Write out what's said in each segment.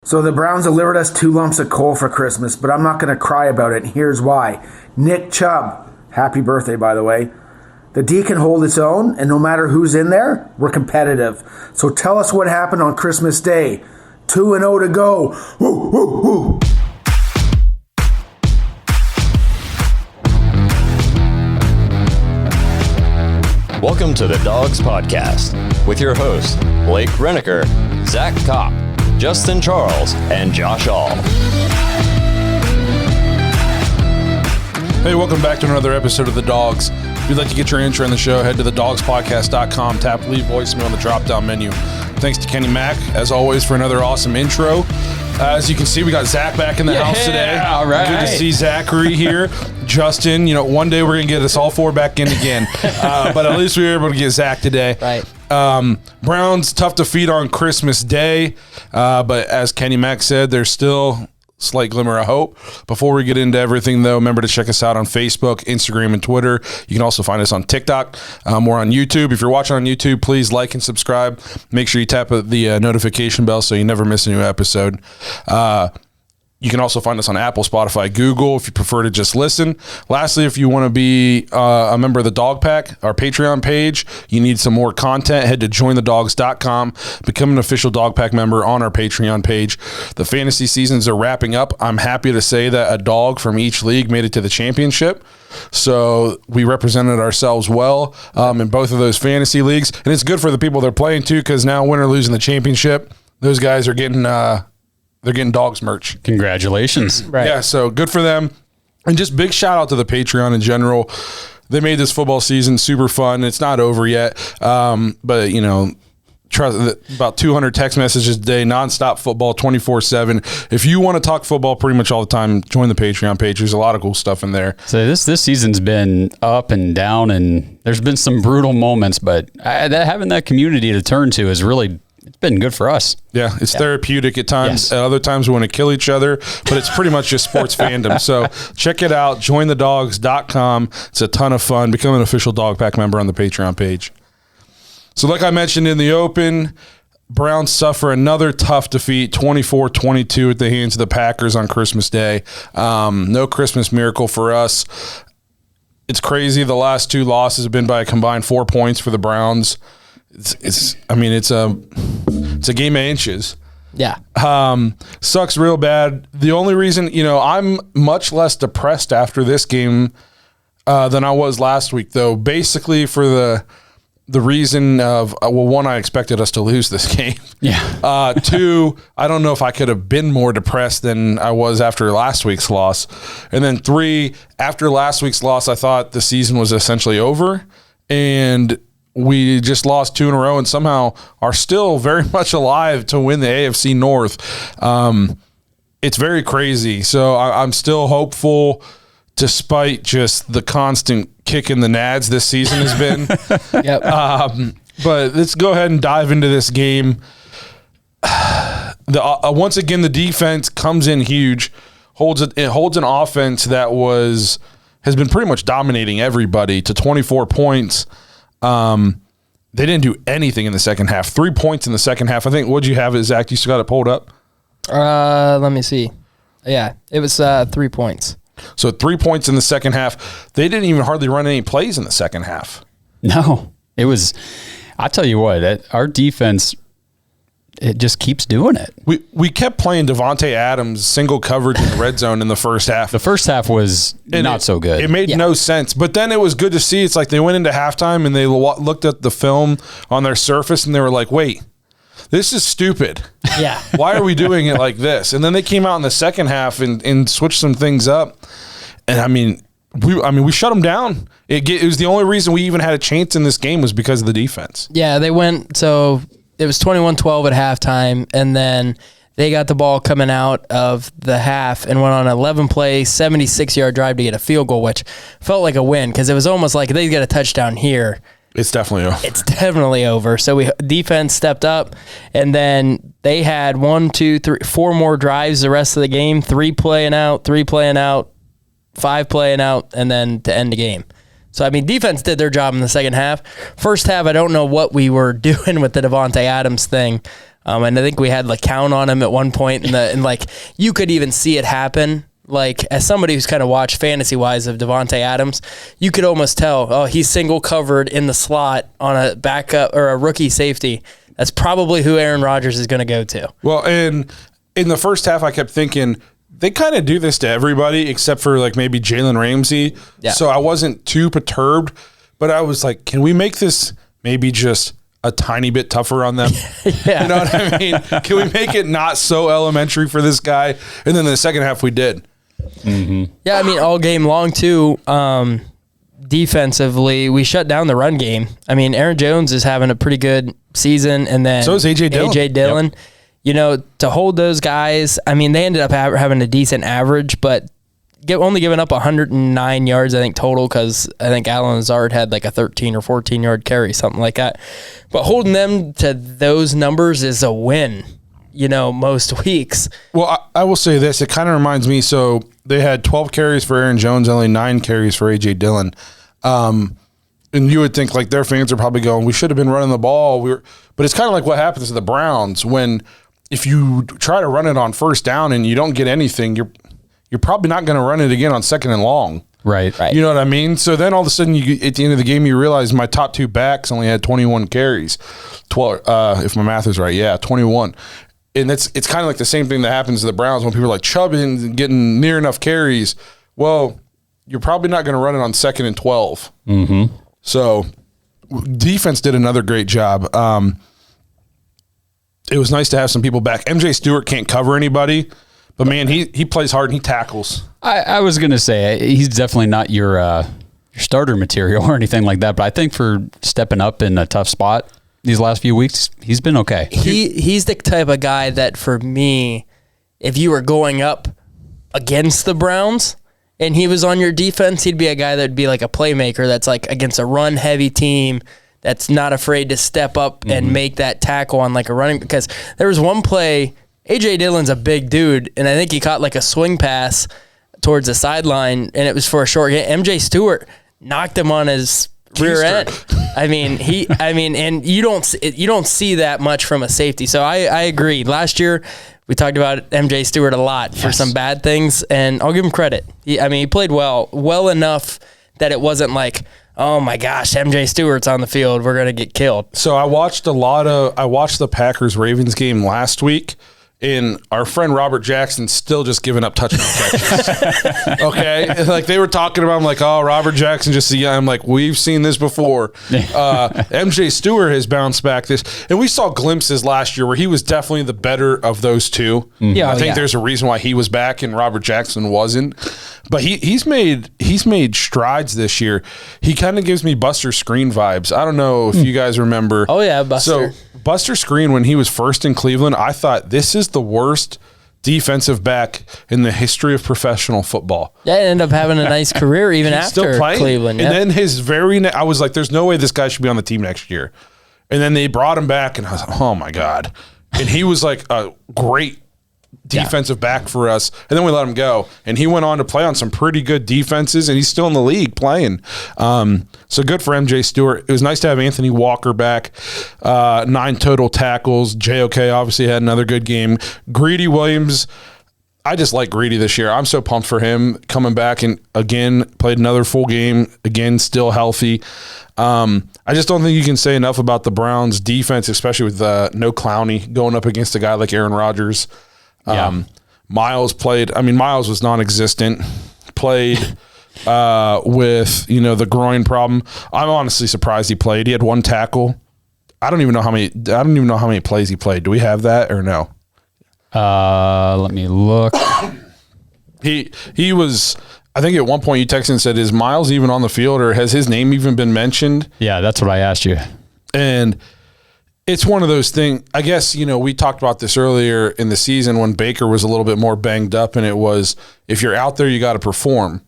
So the Browns delivered us 2 lumps of coal for Christmas, but I'm not going to cry about it, and here's why. Nick Chubb, happy birthday, by the way. The D can hold its own, and no matter who's in there, we're competitive. So tell us what happened on Christmas Day. 2-0 to go. Woo, woo, woo. Welcome to the Dogs Podcast with your hosts, Blake Renneker, Zach Kopp, Justin Charles, and Josh All. Hey, welcome back to another episode of The Dogs. If you'd like to get your intro in the show, head to thedogspodcast.com, tap leave voicemail on the drop-down menu. Thanks to Kenny Mack, as always, for another awesome intro. As you can see, we got Zach back in the house today. All right. Good to see Zachary here. Justin, one day we're going to get us all 4 back in again. But at least we were able to get Zach today. Right. Browns, tough defeat on Christmas Day. But as Kenny Mack said, there's still slight glimmer of hope. Before we get into everything, though, remember to check us out on Facebook, Instagram, and Twitter. You can also find us on TikTok. We're on YouTube. If you're watching on YouTube, please like and subscribe. Make sure you tap the notification bell so you never miss a new episode. You can also find us on Apple, Spotify, Google, if you prefer to just listen. Lastly, if you want to be a member of the Dog Pack, our Patreon page, you need some more content, head to joindawgs.com. Become an official Dog Pack member on our Patreon page. The fantasy seasons are wrapping up. I'm happy to say that a dog from each league made it to the championship. So we represented ourselves well in both of those fantasy leagues. And it's good for the people they're playing too, because now win or lose in the championship, those guys are getting they're getting Dogs merch. Congratulations. Right. Yeah, so good for them. And just big shout out to the Patreon in general. They made this football season super fun. It's not over yet. But, about 200 text messages a day, nonstop football, 24/7. If you want to talk football pretty much all the time, join the Patreon page. There's a lot of cool stuff in there. So this season's been up and down, and there's been some brutal moments, but having that community to turn to is really – it's been good for us. Yeah, it's therapeutic at times. Yes. At other times we want to kill each other, but it's pretty much just sports fandom. So check it out, jointhedawgs.com. It's a ton of fun. Become an official Dog Pack member on the Patreon page. So like I mentioned in the open, Browns suffer another tough defeat, 24-22 at the hands of the Packers on Christmas Day. No Christmas miracle for us. It's crazy. The last 2 losses have been by a combined 4 points for the Browns. It's a game of inches. Yeah. Sucks real bad. The only reason, I'm much less depressed after this game than I was last week, though. Basically for the reason of, one, I expected us to lose this game. Yeah. 2, I don't know if I could have been more depressed than I was after last week's loss. And then 3, after last week's loss, I thought the season was essentially over. And we just lost 2 in a row and somehow are still very much alive to win the AFC North. It's very crazy. So I'm still hopeful despite just the constant kick in the nads this season has been. Yep. But let's go ahead and dive into this game. Once again, the defense comes in huge, holds an offense that has been pretty much dominating everybody to 24 points. They didn't do anything in the second half. 3 points in the second half. I think, what'd you have it, Zach? You still got it pulled up? Let me see. Yeah, it was 3 points. So 3 points in the second half. They didn't even hardly run any plays in the second half. No, it was, I tell you what, our defense, it just keeps doing it. We kept playing Devontae Adams single coverage in the red zone in the first half. The first half was not so good. It made no sense. But then it was good to see. It's like they went into halftime and they looked at the film on their surface and they were like, wait, this is stupid. Yeah. Why are we doing it like this? And then they came out in the second half and switched some things up. And we shut them down. It was the only reason we even had a chance in this game was because of the defense. Yeah, they went, so it was 21-12 at halftime, and then they got the ball coming out of the half and went on an 11-play, 76-yard drive to get a field goal, which felt like a win because it was almost like they get a touchdown here. It's definitely over. It's definitely over. So defense stepped up, and then they had 1, 2, 3, 4 more drives the rest of the game, 3 playing out, 5 playing out, and then to end the game. So, defense did their job in the second half. First half, I don't know what we were doing with the Devontae Adams thing. And I think we had count on him at one point, and you could even see it happen. Like, as somebody who's kind of watched fantasy-wise of Devontae Adams, you could almost tell, he's single covered in the slot on a backup or a rookie safety. That's probably who Aaron Rodgers is going to go to. Well, and in the first half, I kept thinking, they kind of do this to everybody except for maybe Jalen Ramsey. Yeah. So I wasn't too perturbed, but I was like, can we make this maybe just a tiny bit tougher on them? Yeah. You know what I mean? Can we make it not so elementary for this guy? And then in the second half, we did. Mm-hmm. Yeah, I mean, all game long, too. Defensively, we shut down the run game. I mean, Aaron Jones is having a pretty good season, and then so is A.J. Dillon. Yep. You know, to hold those guys, I mean, they ended up having a decent average, but only giving up 109 yards, I think, total, because I think Allen Lazard had a 13 or 14-yard carry, something like that. But holding them to those numbers is a win, most weeks. Well, I will say this. It kind of reminds me, so they had 12 carries for Aaron Jones, only 9 carries for A.J. Dillon. And you would think, their fans are probably going, we should have been running the ball. But it's kind of like what happens to the Browns when if you try to run it on first down and you don't get anything, you're probably not going to run it again on second and long. Right. You know what I mean? So then all of a sudden, at the end of the game, you realize my top 2 backs only had 21 carries. 12, if my math is right, 21. And it's kind of like the same thing that happens to the Browns when people are like, Chubb isn't getting near enough carries. Well, you're probably not going to run it on second and 12. Mm-hmm. So defense did another great job. It was nice to have some people back. MJ Stewart can't cover anybody, but man, he plays hard and he tackles. I was going to say, he's definitely not your starter material or anything like that, but I think for stepping up in a tough spot these last few weeks, he's been okay. He's the type of guy that, for me, if you were going up against the Browns and he was on your defense, he'd be a guy that'd be like a playmaker that's against a run-heavy team that's not afraid to step up and make that tackle on a running. Because there was one play, A.J. Dillon's a big dude, and I think he caught a swing pass towards the sideline, and it was for a short game. MJ Stewart knocked him on his rear end. And you don't see that much from a safety. So I agree. Last year we talked about MJ Stewart a lot for some bad things, and I'll give him credit. He played well enough that it wasn't oh my gosh, MJ Stewart's on the field, we're gonna get killed. So I watched the Packers-Ravens game last week, and our friend Robert Jackson's still just giving up touchdown catches. Okay? They were talking about, I'm like, oh, Robert Jackson I'm like, we've seen this before. MJ Stewart has bounced back and we saw glimpses last year where he was definitely the better of those two. Yeah, I think there's a reason why he was back and Robert Jackson wasn't. But he's made strides this year. He kind of gives me Buster Screen vibes. I don't know if you guys remember. Oh yeah, Buster. So Buster Screen, when he was first in Cleveland, I thought this is the worst defensive back in the history of professional football. Yeah, he ended up having a nice career even after Cleveland. And then I was like, there's no way this guy should be on the team next year. And then they brought him back, and I was like, oh my God. And he was a great defensive back for us, and then we let him go, and he went on to play on some pretty good defenses, and he's still in the league playing. So good for MJ Stewart. It was nice to have Anthony Walker back. 9 total tackles. JOK obviously had another good game. Greedy Williams, I just like Greedy this year. I'm so pumped for him coming back and again played another full game, again still healthy. I just don't think you can say enough about the Browns defense, especially with no Clowney going up against a guy like Aaron Rodgers. Miles was non-existent, played with the groin problem. I'm honestly surprised he played. He had 1 tackle. I don't even know how many plays he played. Do we have that or no? Let me look. He was, I think at one point you texted and said, is Miles even on the field, or has his name even been mentioned? Yeah, that's what I asked you. And it's one of those things, I guess, we talked about this earlier in the season when Baker was a little bit more banged up, and it was, if you're out there, you got to perform.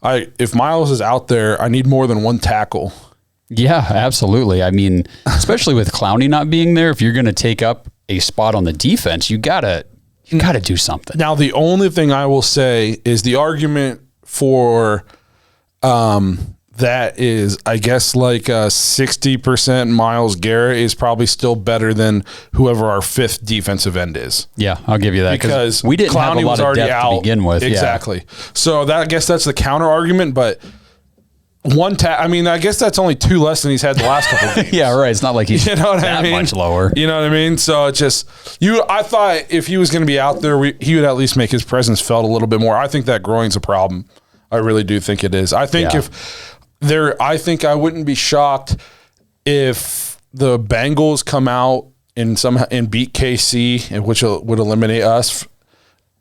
If Miles is out there, I need more than 1 tackle. Yeah, absolutely. I mean, especially with Clowney not being there, if you're going to take up a spot on the defense, you gotta do something. Now, the only thing I will say is the argument for the that is, I guess, like 60% Myles Garrett is probably still better than whoever our fifth defensive end is. Yeah, I'll give you that. Because we didn't have a Clowney lot was of already depth out to begin with. Exactly. Yeah. So I guess that's the counter argument, but I guess that's only 2 less than he's had the last couple of games. Yeah, right. It's not like he's that much lower. You know what I mean? So it just I thought if he was going to be out there, he would at least make his presence felt a little bit more. I think that groin's a problem. I really do think it is. I think I think I wouldn't be shocked if the Bengals come out and beat KC, which would eliminate us.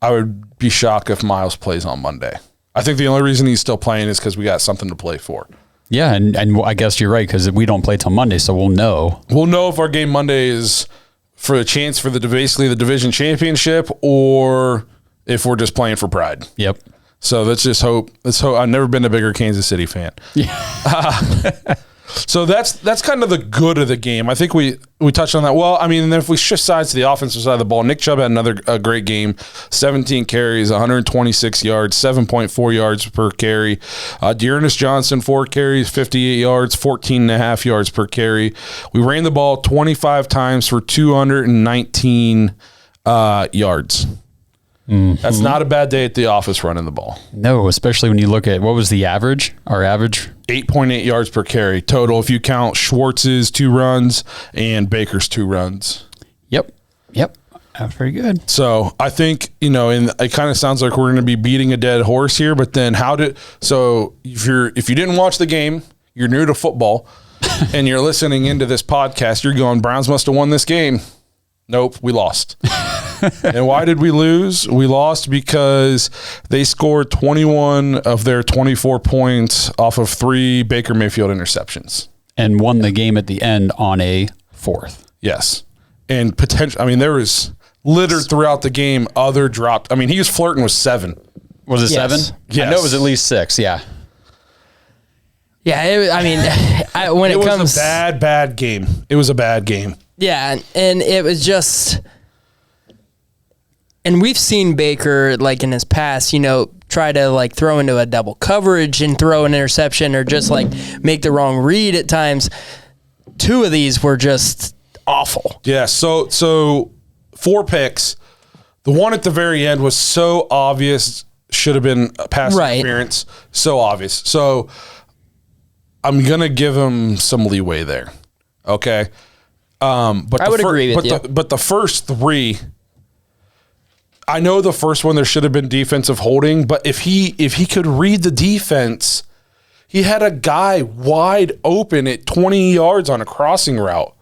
I would be shocked if Myles plays on Monday. I think the only reason he's still playing is because we got something to play for. Yeah, and I guess you're right, because we don't play till Monday, so we'll know. We'll know if our game Monday is for a chance for basically the division championship, or if we're just playing for pride. Yep. So let's just hope. I've never been a bigger Kansas City fan. Yeah. So that's kind of the good of the game. I think we touched on that. Well, I mean, if we shift sides to the offensive side of the ball, Nick Chubb had another great game, 17 carries, 126 yards, 7.4 yards per carry. Dearness Johnson, 4 carries, 58 yards, 14.5 yards per carry. We ran the ball 25 times for 219 yards. Mm-hmm. That's not a bad day at the office running the ball. No, especially when you look at what was the average? Our average? 8.8 yards per carry total if you count Schwartz's 2 runs and Baker's 2 runs. Yep. Very good. So I think, and it kind of sounds like we're going to be beating a dead horse here, but then if you didn't watch the game, you're new to football and you're listening into this podcast, you're going, Browns must have won this game. Nope, we lost. And why did we lose? We lost because they scored 21 of their 24 points off of 3 Baker Mayfield interceptions. And won the game at the end on a 4th. Yes. And there was littered throughout the game other dropped. He was flirting with 7. Was it Yes. 7? Yes. I know it was at least 6, yeah. Yeah, when it comes... was a bad game. It was a bad game. Yeah, and it was just... And we've seen Baker, like in his past, try to throw into a double coverage and throw an interception, or just make the wrong read at times. 2 of these were just awful. Yeah, so 4 picks. The one at the very end was so obvious, should have been a pass interference. So obvious. So I'm going to give him some leeway there. Okay? But I would agree with you. But the first 3... I know the first one there should have been defensive holding, but if he could read the defense, he had a guy wide open at 20 yards on a crossing route.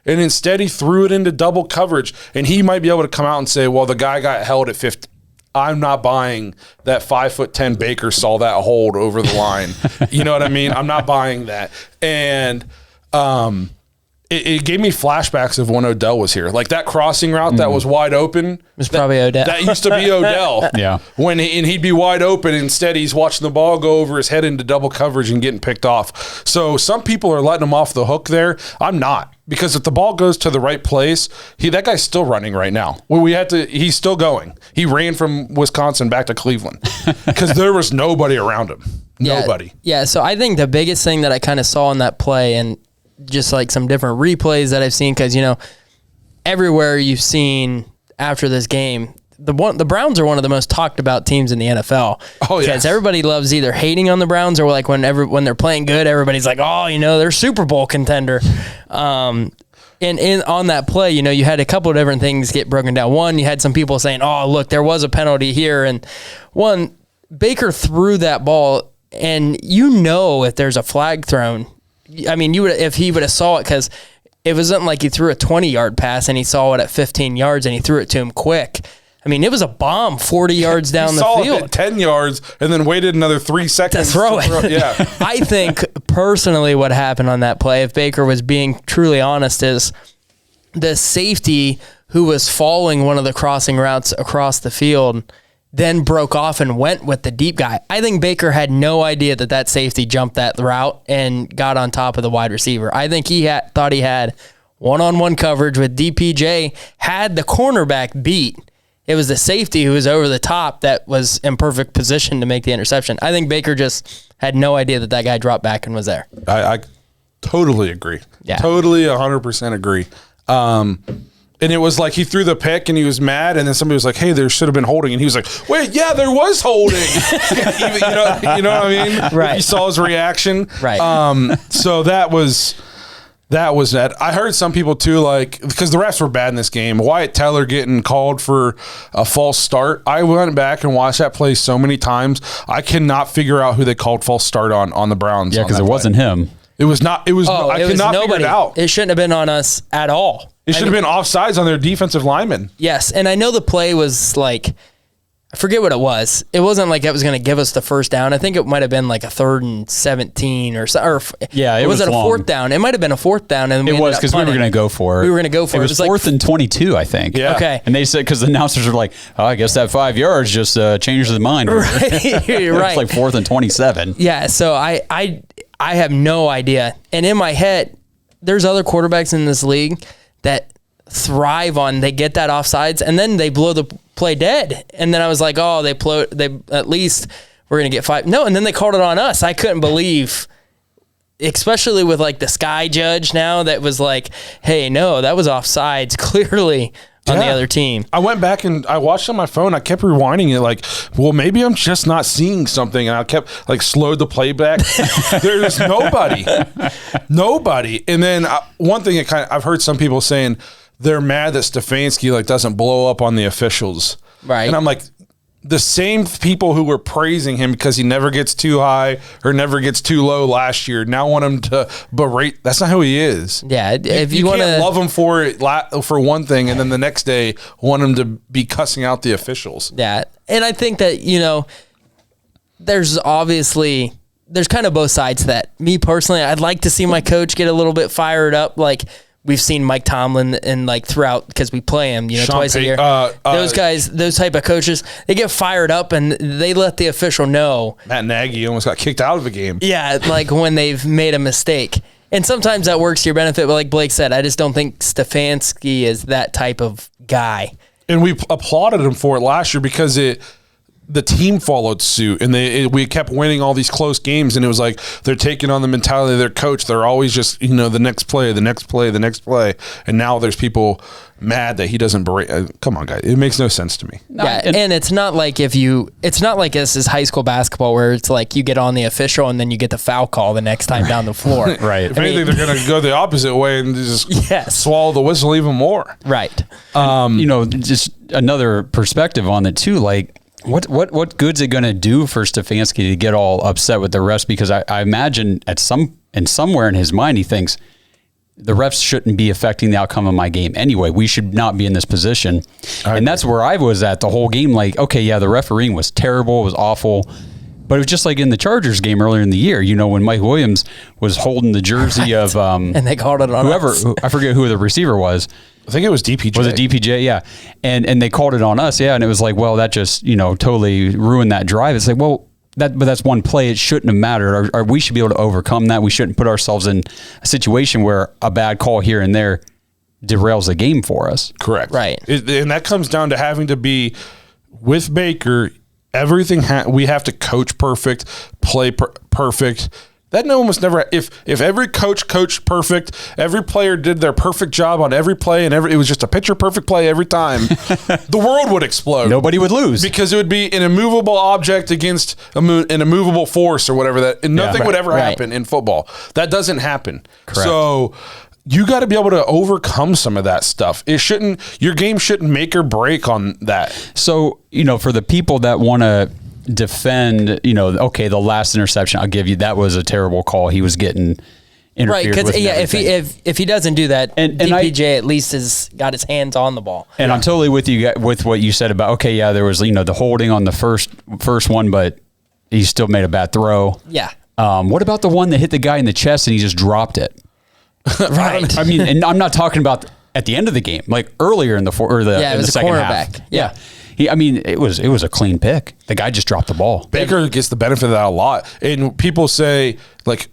And instead he threw it into double coverage, and he might be able to come out and say, well, the guy got held at 50. I'm not buying that 5'10" Baker saw that hold over the line. You know what I mean? I'm not buying that. And it gave me flashbacks of when Odell was here. Like that crossing route that was wide open. It was probably Odell. That used to be Odell. Yeah. And he'd be wide open. Instead, he's watching the ball go over his head into double coverage and getting picked off. So some people are letting him off the hook there. I'm not. Because if the ball goes to the right place, that guy's still running right now. He's still going. He ran from Wisconsin back to Cleveland because there was nobody around him. Nobody. Yeah, so I think the biggest thing that I kind of saw in that play, and just some different replays that I've seen, because everywhere you've seen after this game, the Browns are one of the most talked about teams in the NFL. Oh yeah, because everybody loves either hating on the Browns, or when they're playing good, everybody's like, oh, they're Super Bowl contender. And on that play, you had a couple of different things get broken down. One, you had some people saying, oh, look, there was a penalty here, and one, Baker threw that ball, and if there's a flag thrown. You would, if he would have saw it, because it wasn't like he threw a 20-yard pass and he saw it at 15 yards and he threw it to him quick. It was a bomb 40 yards down the field. He saw it at 10 yards and then waited another 3 seconds to throw it. Yeah. I think personally what happened on that play, if Baker was being truly honest, is the safety who was following one of the crossing routes across the field then broke off and went with the deep guy. I think Baker had no idea that safety jumped that route and got on top of the wide receiver. I think he thought he had one-on-one coverage with DPJ, had the cornerback beat, It was the safety who was over the top that was in perfect position to make the interception. I think Baker just had no idea that guy dropped back and was there. I totally agree. Yeah. Totally 100% agree. And it was like he threw the pick and he was mad, and then somebody was like, "Hey, there should have been holding," and he was like, "Wait, yeah, there was holding." you know what I mean? Right. You saw his reaction, Right. So that was that. I heard some people too, like, because the refs were bad in this game. Wyatt Teller getting called for a false start. I went back and watched that play so many times. I cannot figure out who they called false start on the Browns. Yeah, because it wasn't him. It was not. It was. I could not figure it out. It shouldn't have been on us at all. It should have been offsides on their defensive lineman. Yes, and I know the play was like, I forget what it was. It wasn't like it was going to give us the first down. I think it might have been like a 3rd and 17 or so. Yeah, it was it a long. 4th down? It might have been a 4th down. And It was because we were going to go for it. We were going to go for it. It was like 4th and 22, I think. Yeah. Okay. And they said, because the announcers were like, "Oh, I guess that 5 yards just changed the mind." Right. You're It right. was like 4th and 27. Yeah, so I have no idea. And in my head, there's other quarterbacks in this league that thrive on, they get that offsides and then they blow the play dead. And then I was like, oh, they at least we're going to get 5. No, and then they called it on us. I couldn't believe, especially with like the sky judge now that was like, hey, no, that was offsides clearly on the other team. I went back and I watched on my phone. I kept rewinding it like, well, maybe I'm just not seeing something. And I kept like slowed the playback. There's nobody. And then one thing I've heard some people saying they're mad that Stefanski like doesn't blow up on the officials. Right. And I'm like, the same people who were praising him because he never gets too high or never gets too low last year now want him to berate. That's not who he is. Yeah, if you want can't to love him for one thing, and then the next day want him to be cussing out the officials. Yeah, and I think that there's kind of both sides to that. Me personally, I'd like to see my coach get a little bit fired up, like we've seen Mike Tomlin and like throughout, because we play him, twice a year. Those guys, those type of coaches, they get fired up and they let the official know. Matt Nagy almost got kicked out of a game. Yeah, like when they've made a mistake. And sometimes that works to your benefit, but like Blake said, I just don't think Stefanski is that type of guy. And we applauded him for it last year because the team followed suit, and we kept winning all these close games, and it was like they're taking on the mentality of their coach. They're always just the next play, and now there's people mad that he doesn't berate. Come on, guys, it makes no sense to me. Yeah, and it's not like it's not like this is high school basketball where it's like you get on the official and then you get the foul call the next time down the floor. Right. If anything, they're going to go the opposite way and just swallow the whistle even more. Right. Just another perspective on it too, like, What good's it going to do for Stefanski to get all upset with the refs? Because I imagine somewhere in his mind he thinks the refs shouldn't be affecting the outcome of my game anyway. We should not be in this position. And that's where I was at the whole game. Like, okay, yeah, the refereeing was terrible. It was awful. But it was just like in the Chargers game earlier in the year, when Mike Williams was holding the jersey of and they called it on whoever. us. I forget who the receiver was. I think it was DPJ. Was it DPJ? Yeah. And they called it on us. Yeah. And it was like, well, that just, totally ruined that drive. It's like, well, but that's one play. It shouldn't have mattered. Or we should be able to overcome that. We shouldn't put ourselves in a situation where a bad call here and there derails the game for us. Correct. Right. And that comes down to having to be with Baker. Everything we have to coach perfect, play perfect. That no one was never. If every coach coached perfect, every player did their perfect job on every play, and it was just a picture perfect play every time, the world would explode. Nobody would lose because it would be an immovable object against an immovable force or whatever. And nothing would ever happen in football. That doesn't happen. Correct. So you got to be able to overcome some of that stuff. Your game shouldn't make or break on that. So for the people that want to defend, okay, the last interception, I'll give you, that was a terrible call. He was getting interfered right, with. Because if he doesn't do that, and DPJ at least has got his hands on the ball. And I'm totally with you with what you said about, okay, yeah, there was the holding on the first one, but he still made a bad throw. Yeah. What about the one that hit the guy in the chest and he just dropped it? Right. I mean, and I'm not talking about at the end of the game, like earlier in the second half. Yeah. It was a clean pick. The guy just dropped the ball. Baker gets the benefit of that a lot. And people say, like,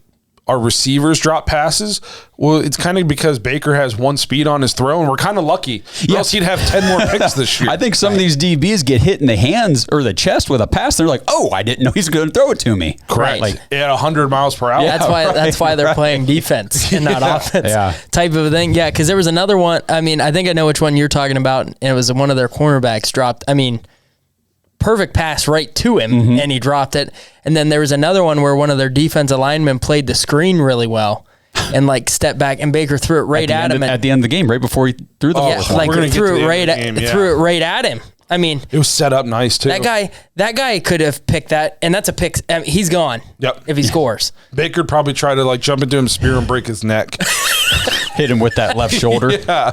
our receivers drop passes. Well, it's kind of because Baker has one speed on his throw, and we're kind of lucky. Or else he'd have 10 more picks this year. I think some of these DBs get hit in the hands or the chest with a pass. They're like, oh, I didn't know he's going to throw it to me. Correct. Like at 100 miles per hour. Yeah, that's why they're playing defense and not offense type of thing. Yeah, because there was another one. I mean, I think I know which one you're talking about, and it was one of their cornerbacks dropped. I mean, perfect pass right to him, and he dropped it. And then there was another one where one of their defensive linemen played the screen really well and like stepped back, and Baker threw it right at him. At the end of the game, right before he threw the ball. Like threw it right at him. I mean, it was set up nice too. That guy could have picked that, and that's a pick. I mean, he's gone. Yep. If he scores, Baker would probably try to like jump into him, spear him, break his neck. Hit him with that left shoulder. Yeah.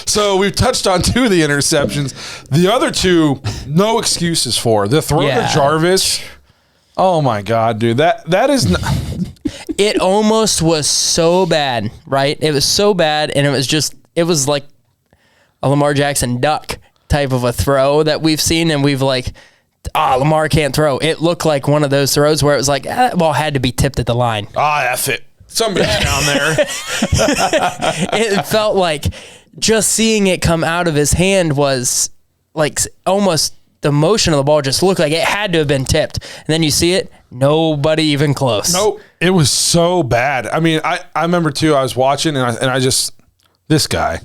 So we've touched on 2 of the interceptions. The other 2, no excuses for. The throw to Jarvis. Oh my God, dude. That is not. It almost was so bad, right? It was so bad, and it was like a Lamar Jackson duck type of a throw that we've seen, and we've like, Lamar can't throw. It looked like one of those throws where it was like, that ball had to be tipped at the line. F it. Somebody's down there. It felt like just seeing it come out of his hand was like almost the motion of the ball just looked like it had to have been tipped. And then you see it, nobody even close. Nope. It was so bad. I mean, I remember too, I was watching and I just, this guy.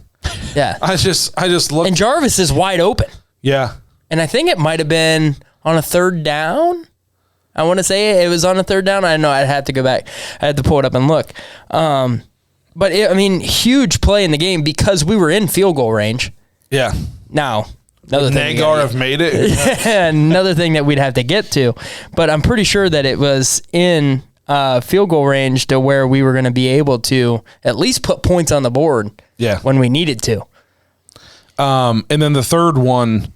Yeah. I just looked. And Jarvis is wide open. Yeah. And I think it might have been on a 3rd down. I want to say it was on a 3rd down. I know I'd have to go back. I had to pull it up and look. But huge play in the game because we were in field goal range. Yeah. Now, another thing. Nagar have made it. Another thing that we'd have to get to. But I'm pretty sure that it was in field goal range to where we were going to be able to at least put points on the board when we needed to. And then the third one.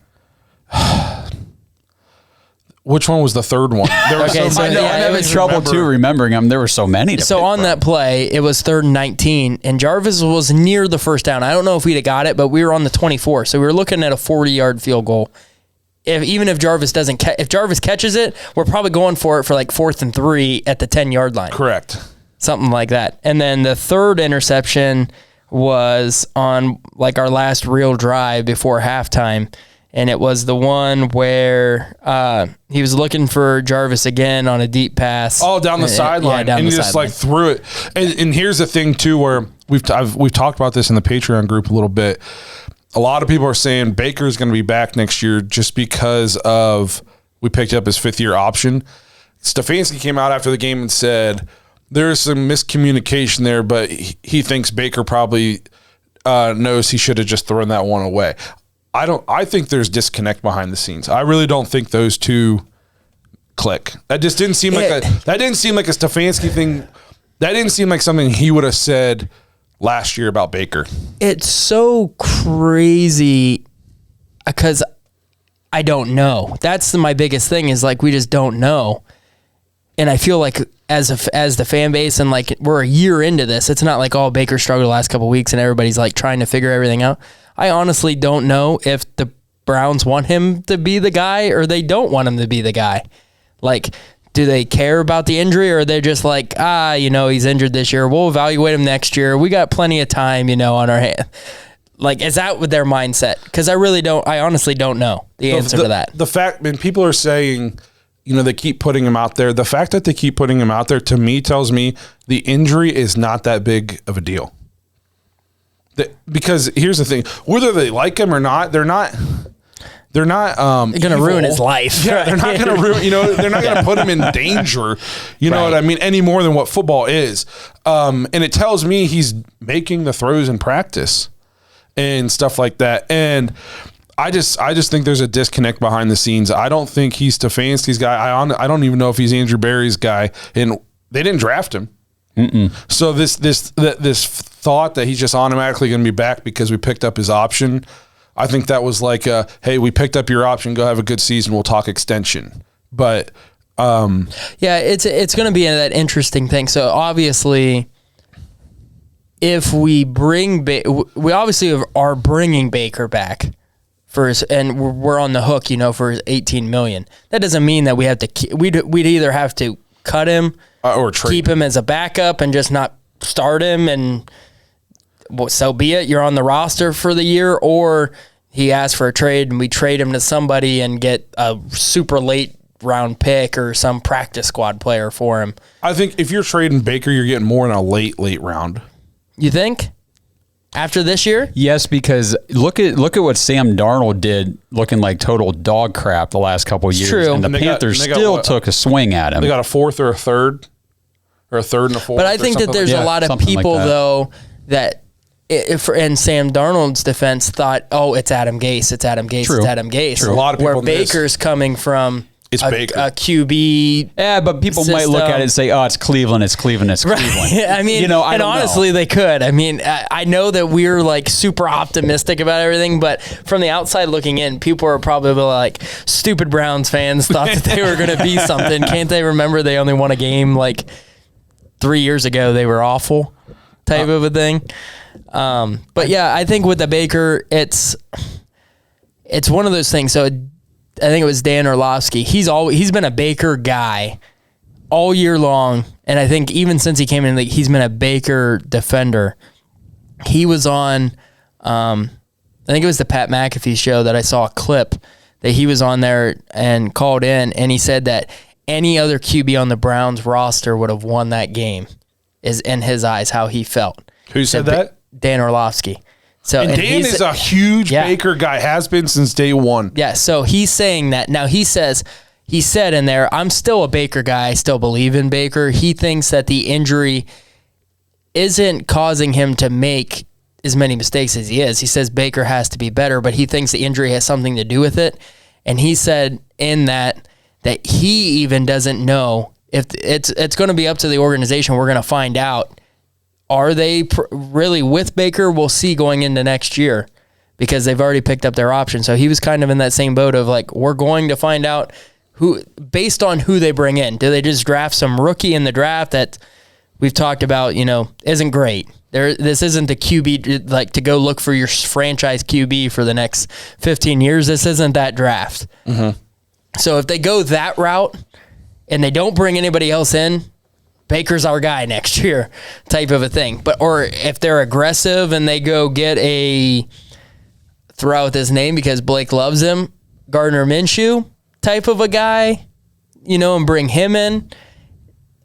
Which one was the third one? There was Okay, so many. so, I have trouble too remembering them. There were so many. So on that play, it was 3rd and 19, and Jarvis was near the first down. I don't know if we'd have got it, but we were on the 24, so we were looking at a 40-yard field goal. Even if Jarvis if Jarvis catches it, we're probably going for it for like 4th and 3 at the 10-yard line. Correct. Something like that. And then the third interception was on like our last real drive before halftime. And it was the one where he was looking for Jarvis again on a deep pass. All down the sideline. Yeah, and he just like threw it. And here's the thing too, where we've talked about this in the Patreon group a little bit. A lot of people are saying Baker's going to be back next year just because of we picked up his 5th-year option. Stefanski came out after the game and said there's some miscommunication there, but he thinks Baker probably knows he should have just thrown that one away. I think there's disconnect behind the scenes. I really don't think those two click. That just didn't seem like a Stefanski thing. That didn't seem like something he would have said last year about Baker. It's so crazy because I don't know. That's my biggest thing is like we just don't know. And I feel like as the fan base and like we're a year into this, it's not like Baker struggled the last couple of weeks and everybody's like trying to figure everything out. I honestly don't know if the Browns want him to be the guy or they don't want him to be the guy. Like, do they care about the injury or they're just like, he's injured this year. We'll evaluate him next year. We got plenty of time, on our hand. Like, is that with their mindset? Because I honestly don't know the answer to that. The fact, people are saying, they keep putting him out there. The fact that they keep putting him out there to me tells me the injury is not that big of a deal. Because here's the thing, whether they like him or not, they're not going to ruin his life. Yeah, they're not going to ruin, they're not going to put him in danger, know what I mean, any more than what football is. And it tells me he's making the throws in practice and stuff like that. And I just think there's a disconnect behind the scenes. I don't think he's Stefanski's guy. I don't even know if he's Andrew Berry's guy. And they didn't draft him. So this thought that he's just automatically going to be back because we picked up his option, I think that was like, hey, we picked up your option, go have a good season, we'll talk extension. But it's going to be that interesting thing. So obviously, if we we obviously are bringing Baker back and we're on the hook, for his $18 million. That doesn't mean that we have to. We'd either have to cut him or trade. keep him as a backup and just not start him, and so be it. You're on the roster for the year, or he asks for a trade and we trade him to somebody and get a super late round pick or some practice squad player for him. I think if you're trading Baker, you're getting more in a late round. You think? After this year? Yes, because look at what Sam Darnold did, looking like total dog crap the last couple of years. True. And the Panthers still took a swing at him. They got a fourth or a third, or a third and a fourth. But I think that there's a lot of people, though, that if in Sam Darnold's defense thought, oh, it's Adam Gase, it's Adam Gase, True. it's Adam Gase. True. A lot of people where Baker's coming from It's Baker. a QB. Yeah, but people might look at it and say, "Oh, it's Cleveland, it's Cleveland, it's Cleveland." Right. I mean, and honestly, they could. I mean, I know that we're like super optimistic about everything, but from the outside looking in, people are probably like, stupid Browns fans thought that they were going to be something. Can't they remember they only won a game like 3 years ago? They were awful, type of a thing. But yeah, I think with the Baker, it's one of those things. So I think it was Dan Orlovsky. He's been a Baker guy all year long, and I think even since he came in, like, he's been a Baker defender. He was on, I think it was the Pat McAfee show that I saw a clip that he was on there and called in, and he said that any other QB on the Browns roster would have won that game. Is in his eyes how he felt. Who said that? Dan Orlovsky. So and Dan is a huge Baker guy, has been since day one. Yeah, so he's saying that. Now he said in there, I'm still a Baker guy. I still believe in Baker. He thinks that the injury isn't causing him to make as many mistakes as he is. He says Baker has to be better, but he thinks the injury has something to do with it. And he said in that he even doesn't know if it's going to be up to the organization. We're going to find out. Are they really with Baker? We'll see going into next year because they've already picked up their option. So he was kind of in that same boat of like, we're going to find out who, based on who they bring in. Do they just draft some rookie in the draft that we've talked about, isn't great? This isn't the QB, like to go look for your franchise QB for the next 15 years. This isn't that draft. Mm-hmm. So if they go that route and they don't bring anybody else in, Baker's our guy next year type of a thing. Or if they're aggressive and they go get throw out his name because Blake loves him, Gardner Minshew type of a guy, and bring him in,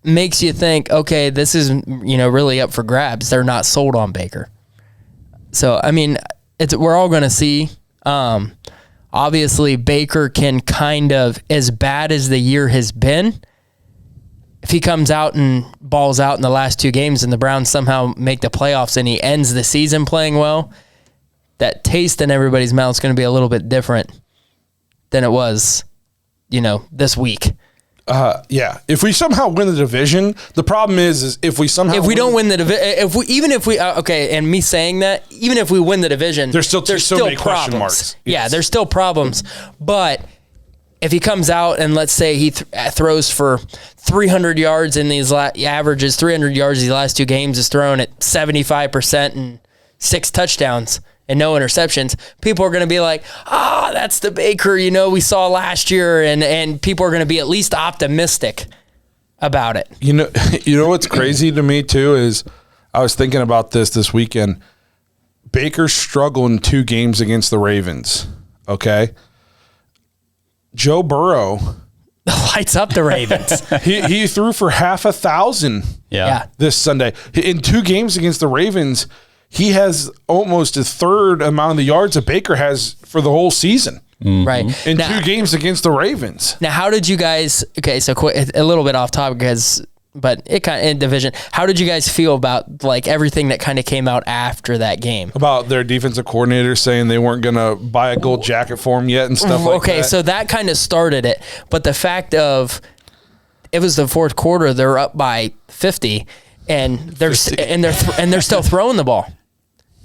makes you think, okay, this is, really up for grabs. They're not sold on Baker. So, I mean, we're all going to see. Obviously, Baker can kind of, as bad as the year has been, if he comes out and balls out in the last two games and the Browns somehow make the playoffs and he ends the season playing well, that taste in everybody's mouth is going to be a little bit different than it was, this week. Yeah. If we somehow win the division, the problem is if we don't win the division, and me saying that, even if we win the division, there's still many problems. question marks. Yes. Yeah, there's still problems, but if he comes out and let's say he throws for 300 yards in these averages 300 yards these last two games, is thrown at 75% and 6 touchdowns and no interceptions, people are going to be like, that's the Baker, we saw last year, and people are going to be at least optimistic about it. You know what's crazy to me too is I was thinking about this weekend. Baker struggled in 2 games against the Ravens. Okay. Joe Burrow lights up the Ravens. he threw for 500,000 this Sunday. In 2 games against the Ravens, he has almost a third amount of the yards that Baker has for the whole season. Mm-hmm. Right. In 2 games against the Ravens. Now, how did you guys, so a little bit off topic but it kind of in division. How did you guys feel about like everything that kind of came out after that game? About their defensive coordinator saying they weren't going to buy a gold jacket for him yet and stuff like that. Okay, so that kind of started it. But the fact of it was the fourth quarter, they're up by 50 and they're still throwing the ball.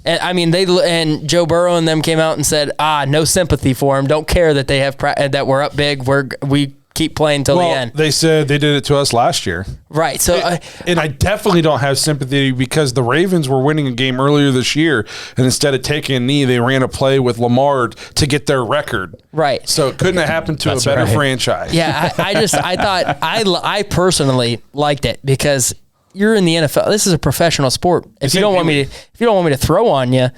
And I mean, and Joe Burrow and them came out and said, no sympathy for him. Don't care that they have that we're up big. We keep playing till the end. They said they did it to us last year. Right. So, and I definitely don't have sympathy because the Ravens were winning a game earlier this year, and instead of taking a knee, they ran a play with Lamar to get their record. Right. So it couldn't have happened to a better franchise. Yeah, I personally liked it because you're in the NFL. This is a professional sport. If you don't want me to throw on you,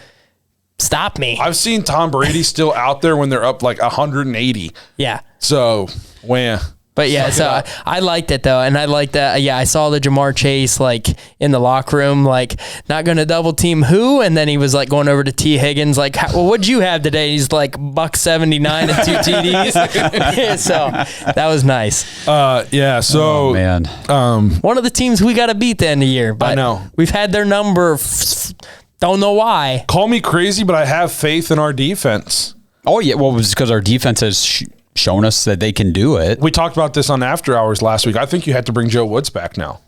stop me. I've seen Tom Brady still out there when they're up like 180. Yeah. So, well, but yeah, so I liked it though, and I liked that. Yeah, I saw the Jamar Chase like in the locker room, like not going to double team who, and then he was like going over to T Higgins, like, well, what'd you have today? He's like $179 and 2 TDs. So that was nice. yeah. So, man, one of the teams we got to beat the end of the year. But I know we've had their number. Don't know why. Call me crazy, but I have faith in our defense. Oh yeah, well, it was because our defense has shown us that they can do it. We talked about this on After Hours last week. I think you had to bring Joe Woods back now.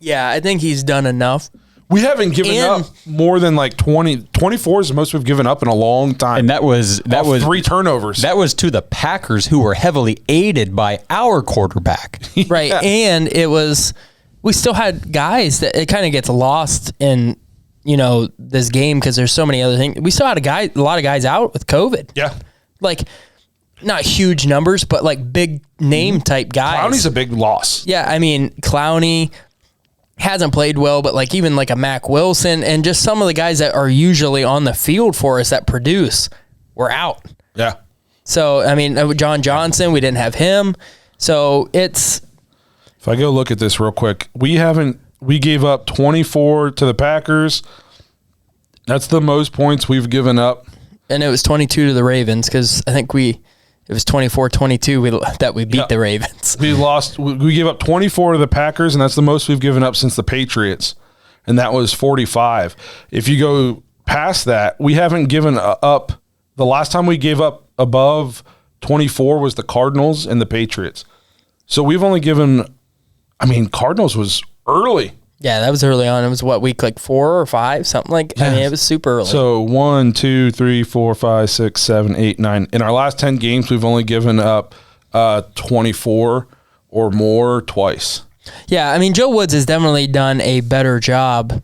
Yeah, I think he's done enough. We haven't given up more than like 24 is the most we've given up in a long time. And that was 3 turnovers. That was to the Packers, who were heavily aided by our quarterback. Right. Yeah. And we still had guys that it kind of gets lost in, this game because there's so many other things. We still had a lot of guys out with COVID. Yeah. Like, not huge numbers, but like big name type guys. Clowney's a big loss. Yeah, I mean, Clowney hasn't played well, but like even like a Mac Wilson and just some of the guys that are usually on the field for us that produce were out. Yeah. So, I mean, John Johnson, we didn't have him. So it's... If I go look at this real quick, we gave up 24 to the Packers. That's the most points we've given up. And it was 22 to the Ravens because I think it was 24-22 that we beat the Ravens. We gave up 24 to the Packers, and that's the most we've given up since the Patriots, and that was 45. If you go past that, we haven't given up. The last time we gave up above 24 was the Cardinals and the Patriots. So we've only given, Cardinals was early. Yeah, that was early on. It was week like 4 or 5, something like. Yeah. I mean, it was super early. So 1, 2, 3, 4, 5, 6, 7, 8, 9. In our last 10 games, we've only given up 24 or more twice. Yeah, I mean, Joe Woods has definitely done a better job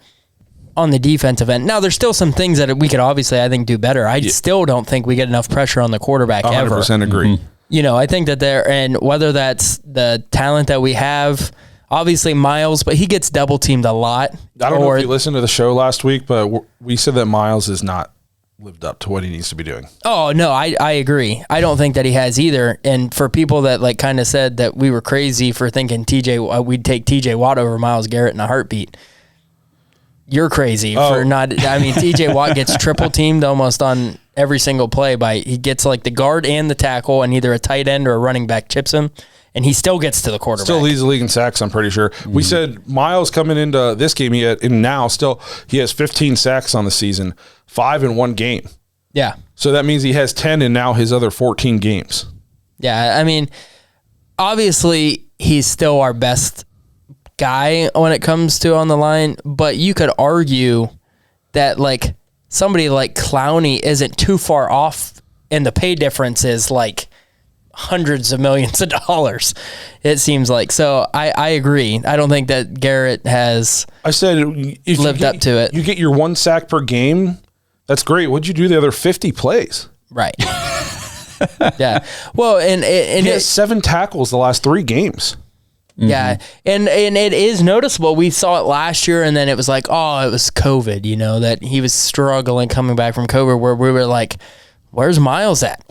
on the defensive end. Now, there's still some things that we could obviously, I think, do better. I still don't think we get enough pressure on the quarterback 100% ever. 100% agree. Mm-hmm. I think that and whether that's the talent that we have. Obviously, Miles, but he gets double teamed a lot. I don't know if you listened to the show last week, but we said that Miles has not lived up to what he needs to be doing. Oh, no, I agree. I don't think that he has either. And for people that like kind of said that we were crazy for thinking we'd take TJ Watt over Myles Garrett in a heartbeat, you're crazy for not. I mean, TJ Watt gets triple teamed almost on every single play he gets like the guard and the tackle, and either a tight end or a running back chips him. And he still gets to the quarterback. Still leads the league in sacks, I'm pretty sure. Mm-hmm. We said Miles coming into this game, he has 15 sacks on the season, 5 in one game. Yeah. So that means he has 10 in now his other 14 games. Yeah, I mean, obviously he's still our best guy when it comes to on the line, but you could argue that like somebody like Clowney isn't too far off, and the pay difference is like hundreds of millions of dollars, it seems like. So I agree. I don't think that Garrett has lived up to it. You get your 1 sack per game. That's great. What'd you do the other 50 plays? Right. Yeah. Well, and he has 7 tackles the last 3 games. Yeah. And it is noticeable. We saw it last year, and then it was like, oh, it was COVID, that he was struggling coming back from COVID, where we were like, where's Miles at?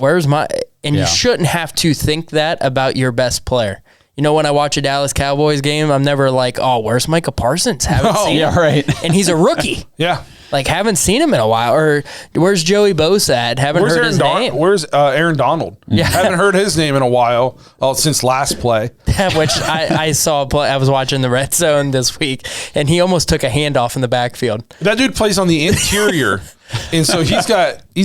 And you shouldn't have to think that about your best player. When I watch a Dallas Cowboys game, I'm never like, oh, where's Micah Parsons? Haven't seen him. Right. And he's a rookie. Yeah. Like, haven't seen him in a while. Or where's Joey Bosa at? Haven't heard his name. Where's Aaron Donald? Yeah. Haven't heard his name in a while, since last play. Which I saw play. I was watching the Red Zone this week, and he almost took a handoff in the backfield. That dude plays on the interior, and so he's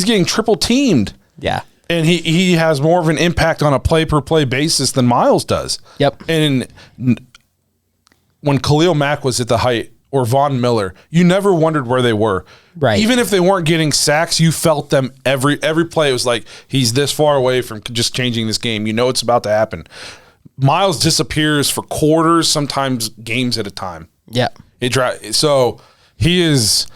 getting triple teamed. Yeah. And he has more of an impact on a play-per-play basis than Miles does. Yep. And when Khalil Mack was at the height, or Von Miller, you never wondered where they were. Right. Even if they weren't getting sacks, you felt them every play. It was like, he's this far away from just changing this game. It's about to happen. Miles disappears for quarters, sometimes games at a time. Yeah. So he is,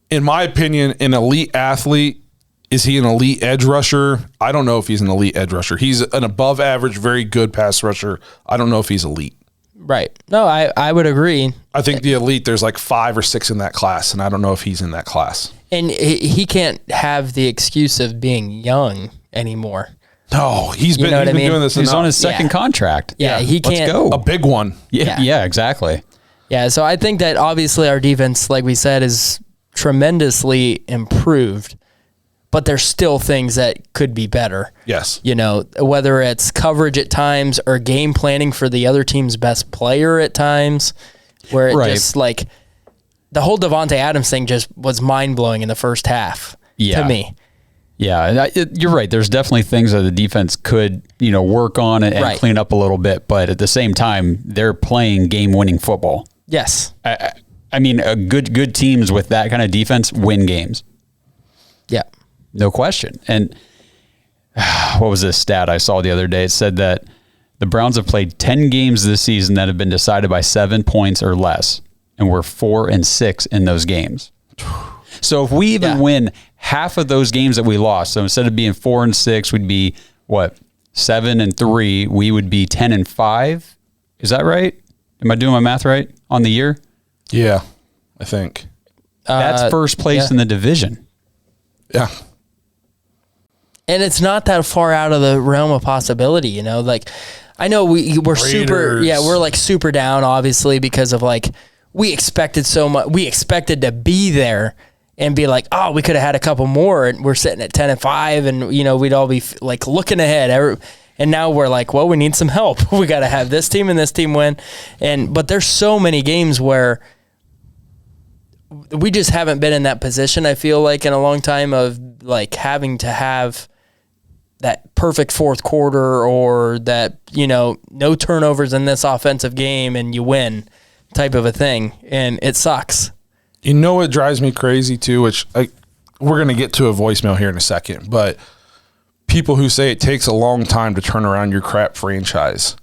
in my opinion, an elite athlete. Is he an elite edge rusher? I don't know if he's an elite edge rusher. He's an above average, very good pass rusher. I don't know if he's elite. Right. No, I would agree. I think the elite, there's like 5 or 6 in that class, and I don't know if he's in that class. And he can't have the excuse of being young anymore. No, he's been doing this. He's on his second contract. Yeah, he can't. Let's go. A big one. Yeah, exactly. Yeah, so I think that obviously our defense, like we said, is tremendously improved, but there's still things that could be better. Yes. You know, whether it's coverage at times or game planning for the other team's best player at times, where it just like the whole Devontae Adams thing just was mind-blowing in the first half to me. Yeah, you're right. There's definitely things that the defense could, work on and clean up a little bit, but at the same time, they're playing game-winning football. Yes. I mean, good teams with that kind of defense win games. Yeah. No question. And what was this stat I saw the other day? It said that the Browns have played 10 games this season that have been decided by 7 points or less, and we're 4-6 in those games. So if we even win half of those games that we lost, so instead of being 4-6, we'd be 7-3. We would be 10-5. Is that right? Am I doing my math right on the year? Yeah, I think that's first place in the division. Yeah. And it's not that far out of the realm of possibility, Like, I know we're Raiders. super down, obviously, because of we expected so much. We expected to be there and be like, oh, we could have had a couple more, and we're sitting at 10-5, and we'd all be looking ahead. And now we're like, well, we need some help. We got to have this team and this team win. But there's so many games where we just haven't been in that position. I feel like in a long time of having to have that perfect fourth quarter or that, no turnovers in this offensive game and you win type of a thing. And it sucks. What drives me crazy too, which we're going to get to a voicemail here in a second, but people who say it takes a long time to turn around your crap franchise.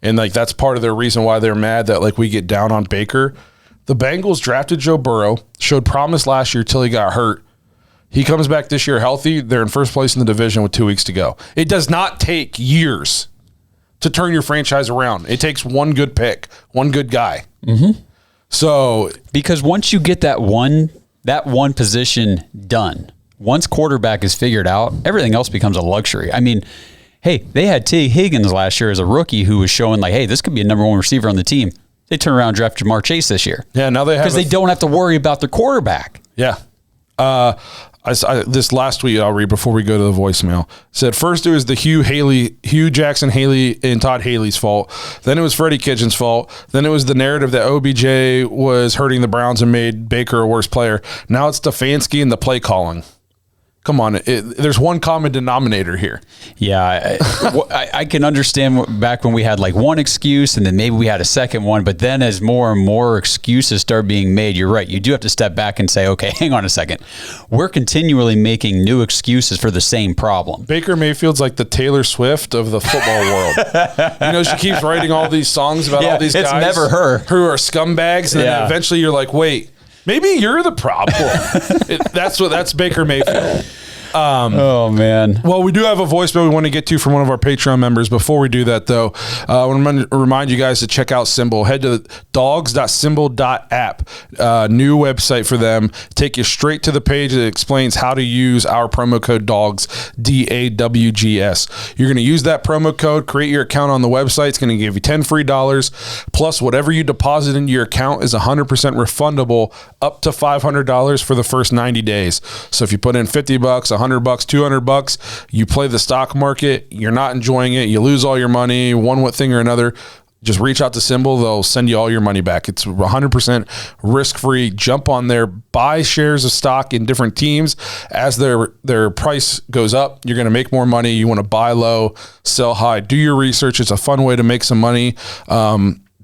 And that's part of the reason why they're mad that we get down on Baker. The Bengals drafted Joe Burrow, showed promise last year till he got hurt. He comes back this year healthy. They're in first place in the division with 2 weeks to go. It does not take years to turn your franchise around. It takes one good pick, one good guy. Mm-hmm. So, because once you get that one position done, once quarterback is figured out, everything else becomes a luxury. I mean, hey, they had T. Higgins last year as a rookie who was showing hey, this could be a number 1 receiver on the team. They turn around and draft Jamar Chase this year. Yeah, now they have because they don't have to worry about their quarterback. Yeah. This last tweet I'll read before we go to the voicemail said first it was the Hugh Jackson Haley and Todd Haley's fault. Then it was Freddie Kitchens' fault. Then it was the narrative that OBJ was hurting the Browns and made Baker a worse player. Now it's Stefanski and the play calling. Come on, there's one common denominator here. Yeah, I can understand back when we had one excuse and then maybe we had a second one, but then as more and more excuses start being made, you're right. You do have to step back and say, okay, hang on a second. We're continually making new excuses for the same problem. Baker Mayfield's like the Taylor Swift of the football world. She keeps writing all these songs about all these guys. It's never her. Who are scumbags, and then eventually you're like, wait, maybe you're the problem. That's Baker Mayfield. Oh, man. Well, we do have a voicemail we want to get to from one of our Patreon members. Before we do that, though, I want to remind you guys to check out Simbull. Head to dawgs.simbull.app, new website for them. Take you straight to the page that explains how to use our promo code DAWGS, DAWGS. You're going to use that promo code, create your account on the website. It's going to give you $10 free. Plus, whatever you deposit into your account is 100% refundable up to $500 for the first 90 days. So if you put in $50, $100, $200, you play the stock market, you're not enjoying it, you lose all your money, one thing or another, just reach out to Simbull. They'll send you all your money back. It's 100% risk-free. Jump on there, buy shares of stock in different teams. As their price goes up, you're going to make more money. You want to buy low, sell high. Do your research. It's a fun way to make some money.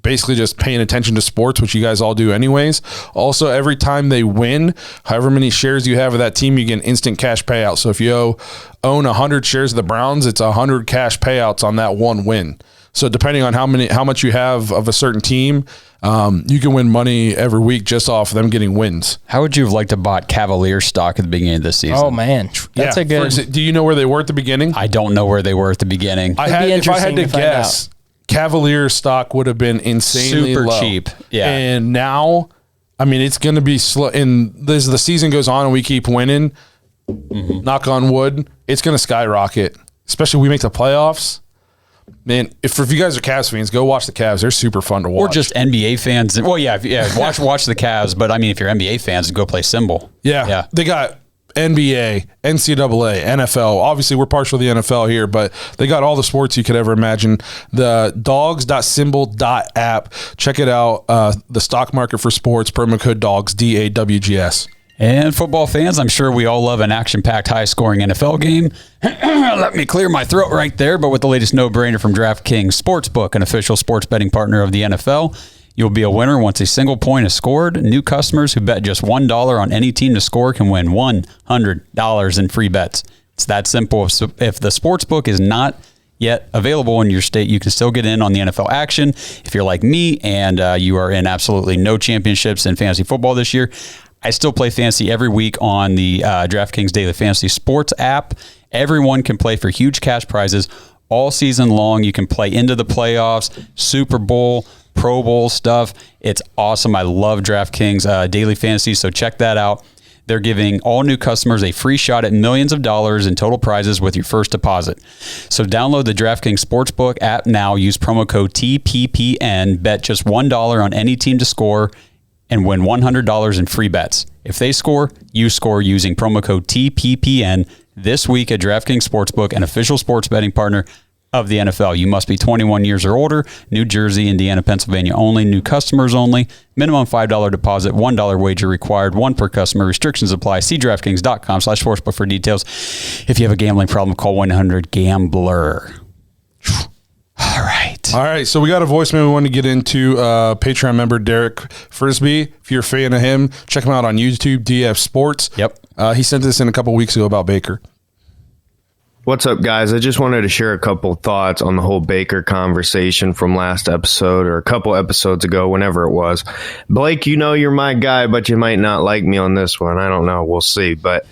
Basically just paying attention to sports, which you guys all do anyways. Also, every time they win, however many shares you have of that team, you get an instant cash payout. So if you own 100 shares of the Browns, it's 100 cash payouts on that one win. So depending on how much you have of a certain team, you can win money every week just off them getting wins. How would you have liked to bought Cavalier stock at the beginning of this season? Oh man, that's a good. Do you know where they were at the beginning? I don't know where they were at the beginning. If I had to guess, Cavalier stock would have been insanely super low. cheap. Yeah. And now, I mean, it's going to be slow. And as the season goes on and we keep winning, knock on wood, it's going to skyrocket. Especially we make the playoffs. Man, if you guys are Cavs fans, go watch the Cavs. They're super fun to watch. Or just NBA fans. Well, watch the Cavs. But I mean, if you're NBA fans, go play Symbol. Yeah. They got NBA, NCAA, NFL. Obviously, we're partial to the NFL here, but they got all the sports you could ever imagine. The dawgs.simbull.app. Check it out. The stock market for sports, promo code DAWGS, DAWGS. And football fans, I'm sure we all love an action-packed, high-scoring NFL game. Let me clear my throat right there, but with the latest no-brainer from DraftKings Sportsbook, an official sports betting partner of the NFL, you'll be a winner once a single point is scored. New customers who bet just $1 on any team to score can win $100 in free bets. It's that simple. If the Sportsbook is not yet available in your state, you can still get in on the NFL action. If you're like me and you are in absolutely no championships in fantasy football this year, I still play fantasy every week on the DraftKings Daily Fantasy Sports app. Everyone can play for huge cash prizes all season long. You can play into the playoffs, Super Bowl, Pro Bowl stuff. It's awesome. I love DraftKings Daily Fantasy, so check that out. They're giving all new customers a free shot at millions of dollars in total prizes with your first deposit. So download the DraftKings Sportsbook app now. Use promo code TPPN. Bet just $1 on any team to score and win $100 in free bets. If they score, you score using promo code TPPN this week at DraftKings Sportsbook, an official sports betting partner of the NFL. You must be 21 years or older. New Jersey, Indiana, Pennsylvania only. New customers only. Minimum $5 deposit, $1 wager required, one per customer. Restrictions apply. See DraftKings.com/sportsbook for details. If you have a gambling problem, call 1-800-GAMBLER. All right, so we got a voicemail we want to get into. Patreon member Derek Frisbee. If you're a fan of him, check him out on YouTube, DF Sports. Yep. He sent this in a couple weeks ago about Baker. What's up, guys? I just wanted to share a couple thoughts on the whole Baker conversation from last episode or a couple episodes ago, whenever it was. Blake, you know you're my guy, but you might not like me on this one. I don't know. We'll see. But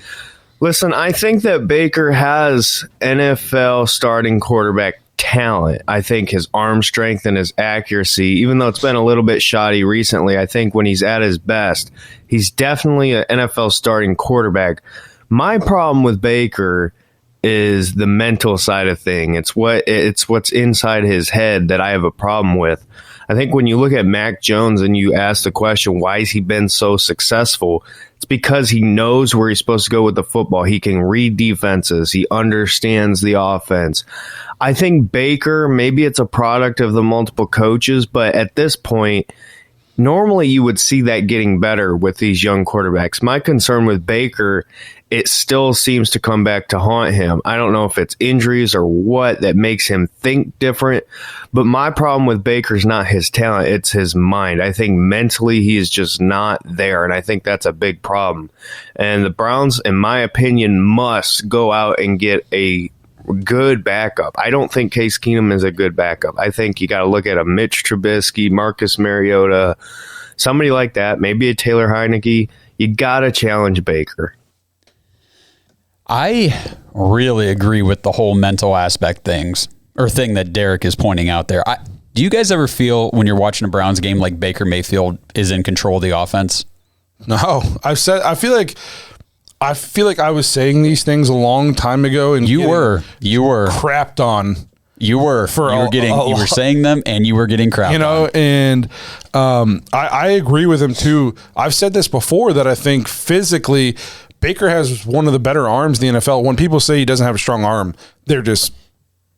listen, I think that Baker has NFL starting quarterback talent. I think his arm strength and his accuracy, even though it's been a little bit shoddy recently, I think when he's at his best, he's definitely an NFL starting quarterback. My problem with Baker is the mental side of thing. It's what's inside his head that I have a problem with. I think when you look at Mac Jones and you ask the question, why has he been so successful? It's because he knows where he's supposed to go with the football. He can read defenses. He understands the offense. I think Baker, maybe it's a product of the multiple coaches, but at this point, normally you would see that getting better with these young quarterbacks. My concern with Baker, it still seems to come back to haunt him. I don't know if it's injuries or what that makes him think different, but my problem with Baker is not his talent, it's his mind. I think mentally he is just not there, and I think that's a big problem. And the Browns, in my opinion, must go out and get a good backup. I don't think Case Keenum is a good backup. I think you got to look at a Mitch Trubisky, Marcus Mariota, somebody like that, maybe a Taylor Heineke. You got to challenge Baker. I really agree with the whole mental aspect thing that Derek is pointing out there. Do you guys ever feel when you're watching a Browns game like Baker Mayfield is in control of the offense? No, I feel like I was saying these things a long time ago, and you were crapped on. You were saying them, and you were getting crapped on. And I agree with him too. I've said this before that I think physically Baker has one of the better arms in the NFL. When people say he doesn't have a strong arm, they're just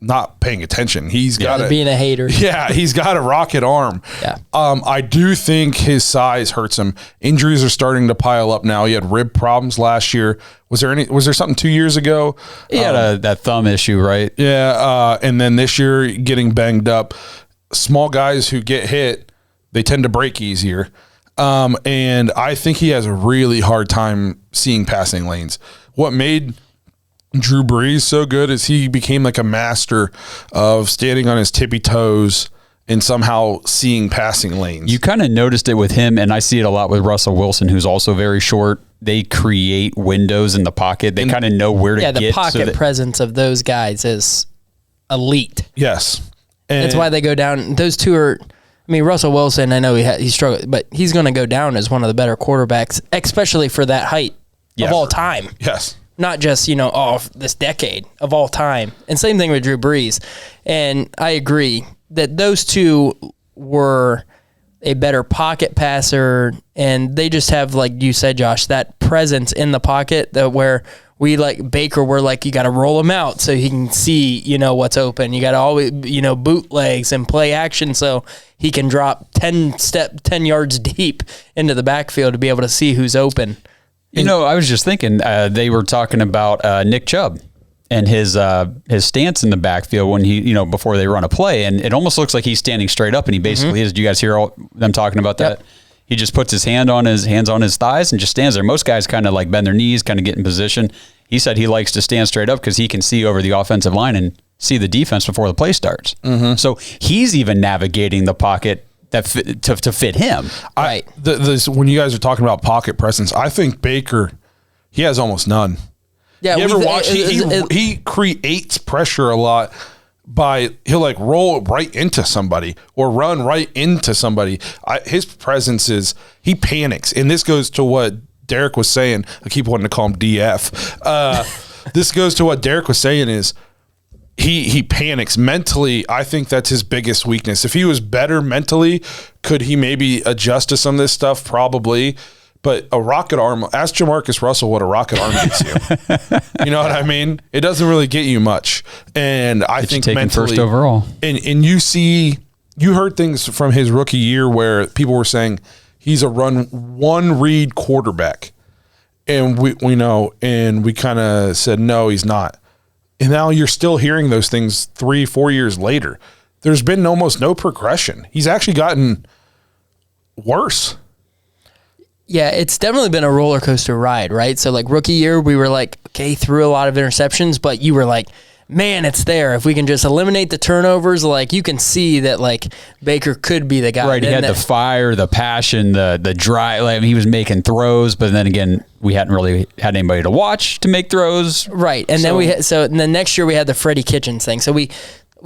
not paying attention. He's got being a hater. Yeah, he's got a rocket arm. Yeah. I do think his size hurts him. Injuries are starting to pile up now. He had rib problems last year. Was there something 2 years ago? He had that thumb issue, right? Yeah, and then this year getting banged up. Small guys who get hit, they tend to break easier. And I think he has a really hard time seeing passing lanes. What made Drew Brees so good is he became like a master of standing on his tippy toes and somehow seeing passing lanes. You kind of noticed it with him, and I see it a lot with Russell Wilson, who's also very short. They create windows in the pocket. They kind of know where to get. Yeah, the pocket presence of those guys is elite. Yes. And that's why they go down. Those two are, I mean, Russell Wilson, I know he struggled, but he's going to go down as one of the better quarterbacks, especially for that height of all time. Yes. Not just, this decade, of all time. And same thing with Drew Brees. And I agree that those two were a better pocket passer, and they just have, like you said, Josh, that presence in the pocket that where we like Baker, we're like, you got to roll him out so he can see, what's open. You got to always, bootlegs and play action so he can drop 10 yards deep into the backfield to be able to see who's open. I was just thinking, they were talking about Nick Chubb and his stance in the backfield when he, before they run a play, and it almost looks like he's standing straight up, and he basically is. Do you guys hear them talking about that? Yep. He just puts his hands on his thighs and just stands there. Most guys kind of like bend their knees, kind of get in position. He said he likes to stand straight up because he can see over the offensive line and see the defense before the play starts. Mm-hmm. So he's even navigating the pocket to fit him. Right. When you guys are talking about pocket presence, I think Baker, he has almost none. Yeah, you ever watch? He creates pressure a lot he'll like roll right into somebody or run right into somebody. His presence is, he panics, and this goes to what Derek was saying. I keep wanting to call him DF. This goes to what Derek was saying is he panics mentally. I think that's his biggest weakness. If he was better mentally, could he maybe adjust to some of this stuff? Probably. But a rocket arm, ask Jamarcus Russell what a rocket arm gets you. You know what I mean? It doesn't really get you much. And I think mentally, first overall. And you heard things from his rookie year where people were saying he's a one read quarterback. And we know, and we kind of said, no, he's not. And now you're still hearing those things 3-4 years later. There's been almost no progression. He's actually gotten worse. Yeah, it's definitely been a roller coaster ride, right? So, like, rookie year, we were like, okay, threw a lot of interceptions, but you were like, man, it's there. If we can just eliminate the turnovers, like, you can see that, like, Baker could be the guy. Right, he had the fire, the passion, the drive. Like, he was making throws, but then again, we hadn't really had anybody to watch to make throws. Right, and then then next year we had the Freddie Kitchens thing. So we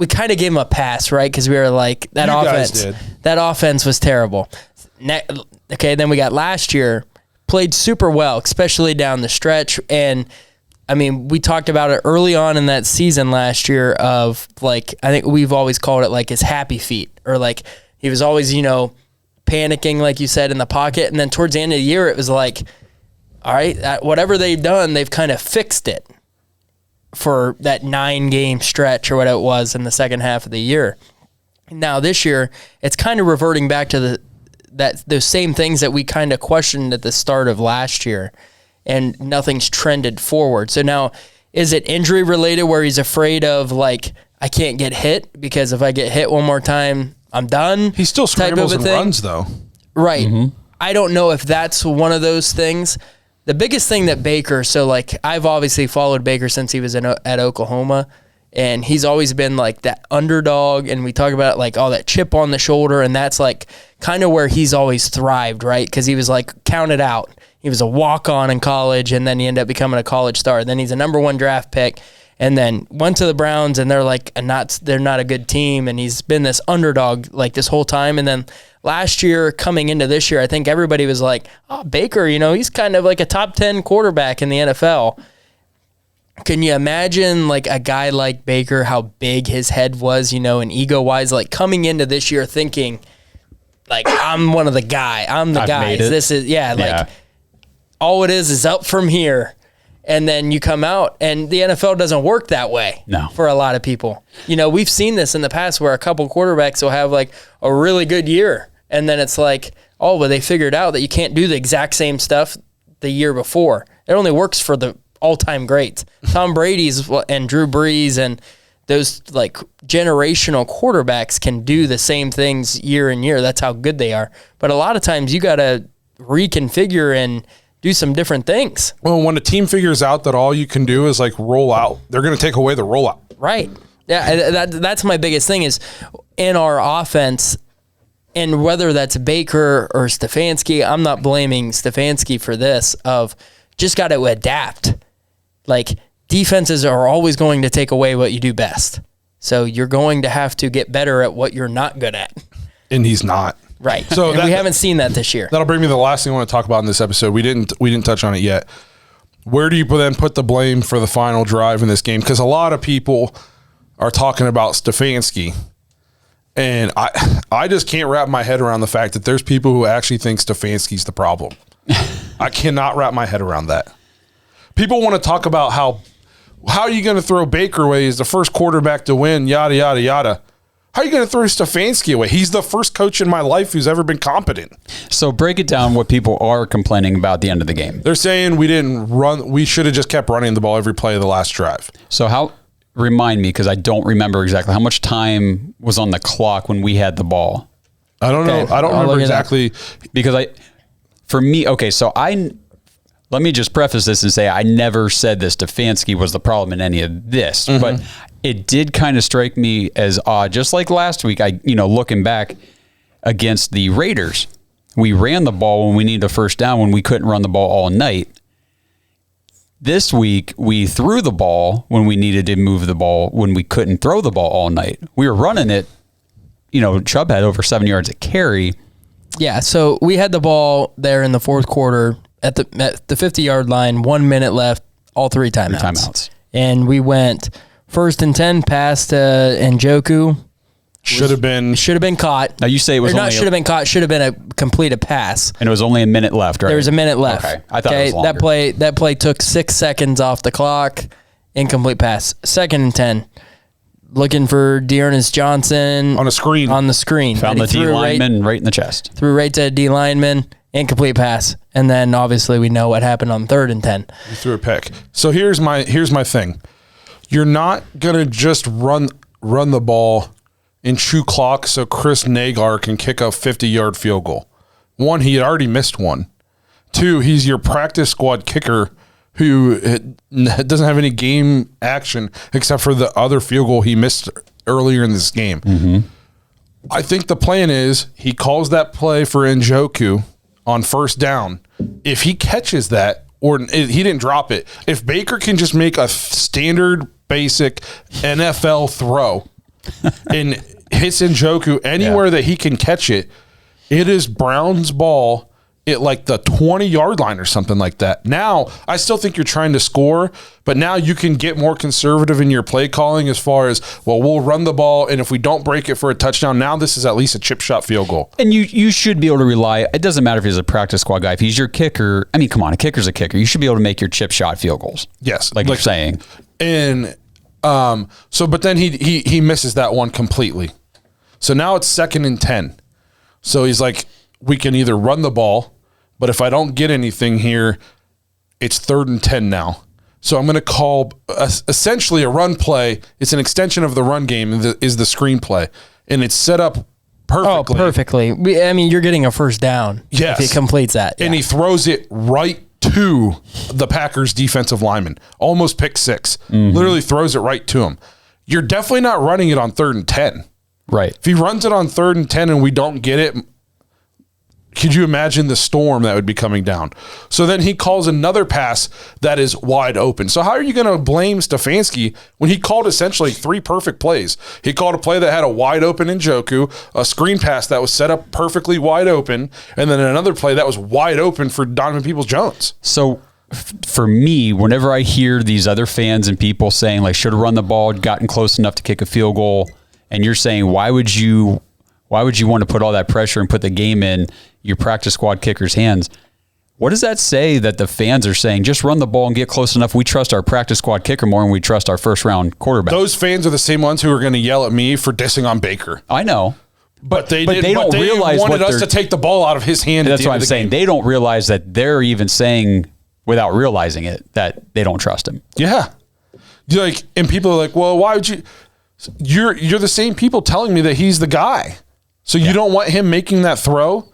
kind of gave him a pass, right? Because we were like, that offense was terrible. Okay, then we got last year, played super well, especially down the stretch. And, I mean, we talked about it early on in that season last year of, like, I think we've always called it, like, his happy feet. Or, like, he was always, panicking, like you said, in the pocket. And then towards the end of the year, it was like, all right, whatever they've done, they've kind of fixed it for that 9-game stretch or whatever it was in the second half of the year. Now, this year, it's kind of reverting back to those same things that we kind of questioned at the start of last year, and nothing's trended forward. So now, is it injury related where he's afraid of, like, I can't get hit because if I get hit one more time, I'm done? He still scrambles and runs, though. Right. Mm-hmm. I don't know if that's one of those things. The biggest thing that Baker, so, like, I've obviously followed Baker since he was at Oklahoma, and he's always been, like, that underdog, and we talk about, like, all that chip on the shoulder, and that's, like, kind of where he's always thrived, right? Because he was, like, counted out. He was a walk-on in college, and then he ended up becoming a college star. Then he's a number 1 draft pick, and then went to the Browns, and they're, like, they're not a good team, and he's been this underdog, like, this whole time. And then last year, coming into this year, I think everybody was like, oh, Baker, he's kind of like a top 10 quarterback in the NFL. Can you imagine, like, a guy like Baker, how big his head was, and ego-wise, like, coming into this year thinking, like, I'm one of the guys. I'm the guys. This is, like, all it is up from here. And then you come out, and the NFL doesn't work that way for a lot of people. We've seen this in the past where a couple quarterbacks will have, like, a really good year, and then it's like, oh, well, they figured out that you can't do the exact same stuff the year before. It only works for the all-time greats. Tom Brady's and Drew Brees and those, like, generational quarterbacks can do the same things year in year. That's how good they are. But a lot of times you got to reconfigure and do some different things. Well, when a team figures out that all you can do is like roll out, they're going to take away the rollout. Right. Yeah, that's my biggest thing is in our offense, and whether that's Baker or Stefanski, I'm not blaming Stefanski for this, of just got to adapt. Like, defenses are always going to take away what you do best. So you're going to have to get better at what you're not good at. And he's not. Right. So we haven't seen that this year. That'll bring me to the last thing I want to talk about in this episode. We didn't touch on it yet. Where do you then put the blame for the final drive in this game? Because a lot of people are talking about Stefanski. And I just can't wrap my head around the fact that there's people who actually think Stefanski's the problem. I cannot wrap my head around that. People want to talk about how are you going to throw Baker away as the first quarterback to win, yada, yada, yada. How are you going to throw Stefanski away? He's the first coach in my life who's ever been competent. So break it down what people are complaining about at the end of the game. They're saying we should have just kept running the ball every play of the last drive. So remind me, because I don't remember exactly, how much time was on the clock when we had the ball? I don't know. I don't remember exactly. Because let me just preface this and say I never said that Stefanski was the problem in any of this, but it did kind of strike me as odd. Just like last week, looking back against the Raiders, we ran the ball when we needed a first down when we couldn't run the ball all night. This week, we threw the ball when we needed to move the ball when we couldn't throw the ball all night. We were running it. Chubb had over 7 yards a carry. Yeah, so we had the ball there in the fourth quarter at the 50-yard line, 1 minute left, all three timeouts. And we went 1st and 10 past Njoku. Should have been caught. Now you say it was should have been caught. Should have been a complete pass. And it was only a minute left, right? There was a minute left. Okay, I thought it was longer. That play took 6 seconds off the clock. Incomplete pass. 2nd and 10. Looking for Dearness Johnson on the screen. Found the D lineman right in the chest. Threw right to D lineman. Incomplete pass. And then obviously we know what happened on 3rd and 10. You threw a pick. So here's my thing. You're not gonna just run the ball and chew clock so Chris Nagar can kick a 50-yard field goal. 1, he had already missed one. 2, he's your practice squad kicker who doesn't have any game action except for the other field goal he missed earlier in this game. I think the plan is he calls that play for Njoku on first down. If he catches that, or he didn't drop it, if Baker can just make a standard, basic NFL throw and hits Njoku anywhere that he can catch it, it is Brown's ball at like the 20-yard line or something like that. Now, I still think you're trying to score, but now you can get more conservative in your play calling as far as, well, we'll run the ball, and if we don't break it for a touchdown, now this is at least a chip shot field goal. And you should be able to rely, it doesn't matter if he's a practice squad guy, if he's your kicker, I mean, come on, a kicker's a kicker. You should be able to make your chip shot field goals. Yes. Like you're saying. And but then he misses that one completely. So now it's 2nd and 10. So he's like, we can either run the ball, but if I don't get anything here, it's 3rd and 10 now. So I'm going to call essentially a run play. It's an extension of the run game is the screenplay. And it's set up perfectly. Oh, perfectly. I mean, you're getting a first down if he completes that. And he throws it right to the Packers defensive lineman. Almost pick 6. Literally throws it right to him. You're definitely not running it on 3rd and 10. Right. If he runs it on 3rd and 10 and we don't get it, could you imagine the storm that would be coming down? So then he calls another pass that is wide open. So how are you going to blame Stefanski when he called essentially 3 perfect plays? He called a play that had a wide open Njoku, a screen pass that was set up perfectly wide open, and then another play that was wide open for Donovan Peoples-Jones. So for me, whenever I hear these other fans and people saying, like, should have run the ball, gotten close enough to kick a field goal, and you're saying, why would you want to put all that pressure and put the game in your practice squad kicker's hands? What does that say that the fans are saying, just run the ball and get close enough? We trust our practice squad kicker more than we trust our first round quarterback. Those fans are the same ones who are going to yell at me for dissing on Baker. I know. But they don't realize wanted us to take the ball out of his hand. That's what I'm saying. They don't realize that they're even saying, without realizing it, that they don't trust him. Yeah. And people are like, well, why would you? You're the same people telling me that he's the guy. So you don't want him making that throw?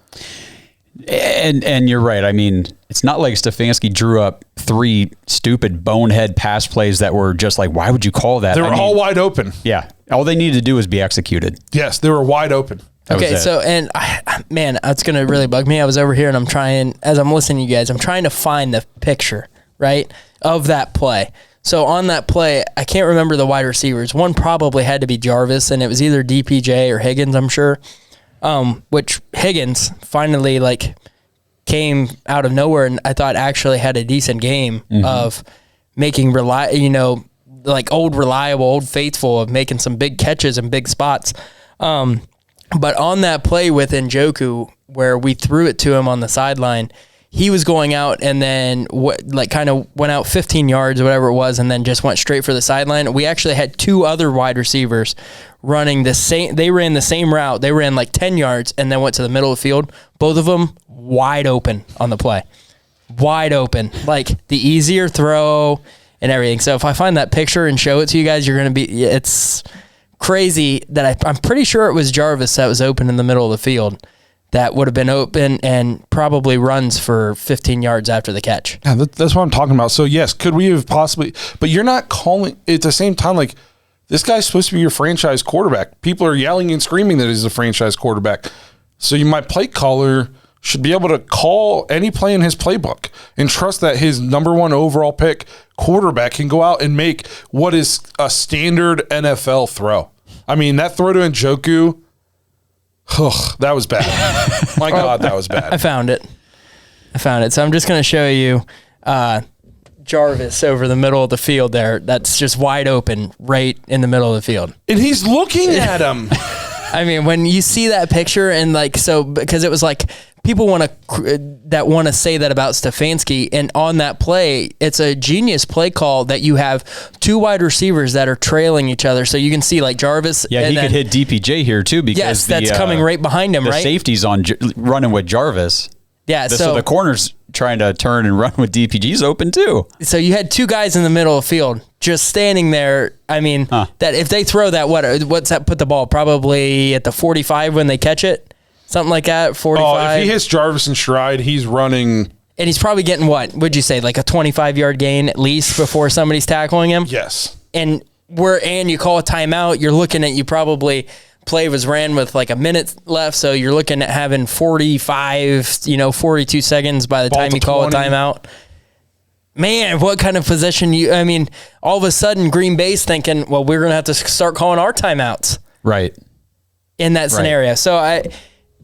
And you're right. I mean, it's not like Stefanski drew up 3 stupid bonehead pass plays that were just like, why would you call that? They were all wide open. Yeah. All they needed to do was be executed. Yes, they were wide open. Okay, so, and man, it's going to really bug me. I was over here and as I'm listening to you guys, I'm trying to find the picture, right, of that play. So on that play, I can't remember the wide receivers. One probably had to be Jarvis, and it was either DPJ or Higgins, I'm sure. Which Higgins finally came out of nowhere, and I thought actually had a decent game of making old reliable, old faithful of making some big catches and big spots. But on that play with Njoku, where we threw it to him on the sideline, he was going out and then kind of went out 15 yards or whatever it was, and then just went straight for the sideline. We actually had 2 other wide receivers running the same. They ran the same route. They ran 10 yards and then went to the middle of the field. Both of them wide open on the play. Wide open. The easier throw and everything. So if I find that picture and show it to you guys, you're going to be, it's crazy that I'm pretty sure it was Jarvis that was open in the middle of the field. That would have been open and probably runs for 15 yards after the catch. Yeah, that's what I'm talking about. So, yes, could we have possibly – but you're not calling – at the same time, this guy's supposed to be your franchise quarterback. People are yelling and screaming that he's a franchise quarterback. So, my play caller should be able to call any play in his playbook and trust that his number 1 overall pick quarterback can go out and make what is a standard NFL throw. I mean, that throw to Njoku – that was bad. My God, that was bad. I found it. So I'm just going to show you Jarvis over the middle of the field there. That's just wide open right in the middle of the field. And he's looking at him. I mean, when you see that picture and because it was people want to say that about Stefanski, and on that play, it's a genius play call that you have 2 wide receivers that are trailing each other. So you can see Jarvis. Yeah, and he could hit DPJ here too because that's coming right behind him, the right? safety's running with Jarvis. Yeah, so the corner's trying to turn and run with DPG's open too. So you had 2 guys in the middle of the field just standing there. I mean, that if they throw that, what's that put the ball? Probably at the 45 when they catch it? Something like that, 45. Oh, if he hits Jarvis in stride, he's running. And he's probably getting what? Would you say, a 25-yard gain at least before somebody's tackling him? Yes. And you call a timeout, you're looking at play was ran with a minute left, so you're looking at having 45, 42 seconds by the time you call a timeout. Man, what kind of position all of a sudden Green Bay's thinking, well, we're going to have to start calling our timeouts. Right. In that scenario. So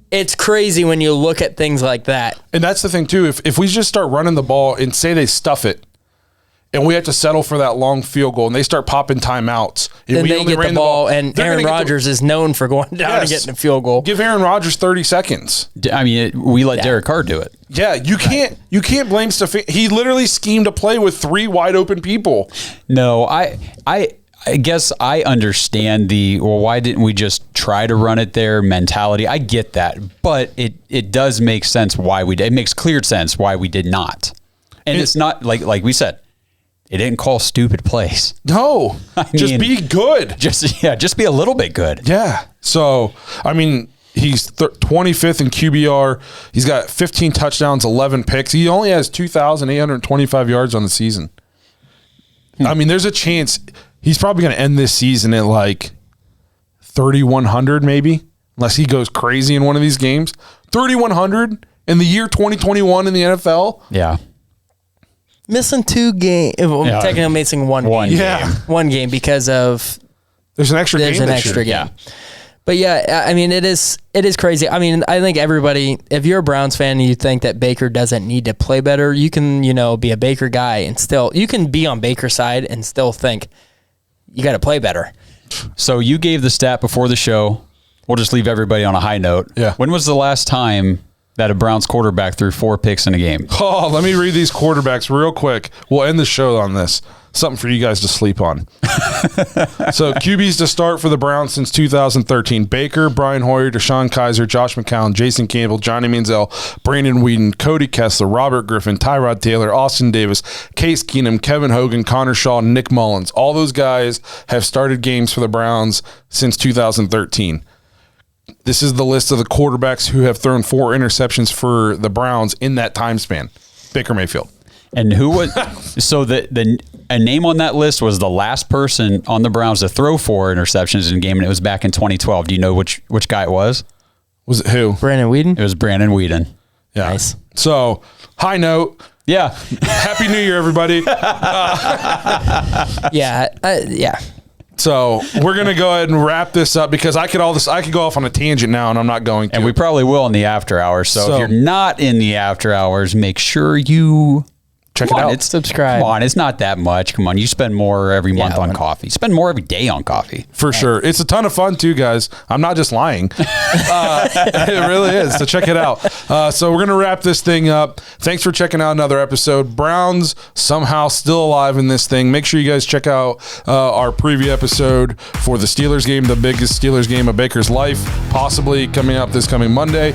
it's crazy when you look at things like that. And that's the thing, too. If we just start running the ball and say they stuff it, and we have to settle for that long field goal, and they start popping timeouts, and then we they only get ran the ball, and Aaron Rodgers is known for going down and getting a field goal. Give Aaron Rodgers 30 seconds. I mean, we let Derek Carr do it. Yeah, you can't blame Stefanski. He literally schemed a play with 3 wide open people. No, I guess I understand why didn't we just try to run it there mentality. I get that, but it does make sense why it makes clear sense why we did not. And it's not like we said, it didn't call stupid plays. No, just be good. Just be a little bit good. Yeah. So, he's 25th in QBR. He's got 15 touchdowns, 11 picks. He only has 2,825 yards on the season. There's a chance he's probably going to end this season at 3,100 maybe, unless he goes crazy in one of these games. 3,100 in the year 2021 in the NFL. Yeah. Missing 2 games. Technically missing one game. Yeah. One game because of there's an extra game. Yeah. But yeah, it is crazy. I think everybody, if you're a Browns fan and you think that Baker doesn't need to play better, you can, be a Baker guy and still, you can be on Baker's side and still think you got to play better. So you gave the stat before the show. We'll just leave everybody on a high note. Yeah. When was the last time that a Browns quarterback threw 4 picks in a game? Oh, let me read these quarterbacks real quick. We'll end the show on this. Something for you guys to sleep on. So QBs to start for the Browns since 2013. Baker, Brian Hoyer, Deshaun Kaiser, Josh McCown, Jason Campbell, Johnny Manziel, Brandon Whedon, Cody Kessler, Robert Griffin, Tyrod Taylor, Austin Davis, Case Keenum, Kevin Hogan, Connor Shaw, Nick Mullins. All those guys have started games for the Browns since 2013. This is the list of the quarterbacks who have thrown 4 interceptions for the Browns in that time span. Baker Mayfield. And who was so a name on that list was the last person on the Browns to throw 4 interceptions in a game, and it was back in 2012. Do you know which guy it was? Was it who? Brandon Weeden? It was Brandon Weeden. Yeah. Nice. So, high note. Yeah. Happy New Year, everybody. Yeah. So we're gonna go ahead and wrap this up because I could go off on a tangent now, and I'm not going to. And we probably will in the after hours. So if you're not in the after hours, make sure you check it out. Subscribe. Come on, it's not that much. Come on, you spend more every month on coffee. Spend more every day on coffee. For sure. It's a ton of fun too, guys. I'm not just lying. It really is. So check it out. So we're going to wrap this thing up. Thanks for checking out another episode. Browns somehow still alive in this thing. Make sure you guys check out our preview episode for the Steelers game, the biggest Steelers game of Baker's life, possibly coming up this coming Monday.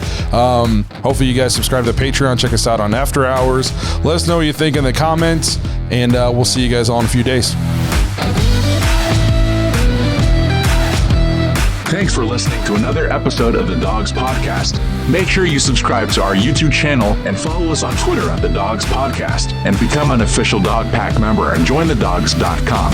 Hopefully you guys subscribe to Patreon. Check us out on After Hours. Let us know what you think in the comments, and we'll see you guys all in a few days. Thanks for listening to another episode of the Dogs Podcast. Make sure you subscribe to our YouTube channel and follow us on Twitter at the Dogs Podcast, and become an official Dog Pack member and join the dawgs.com.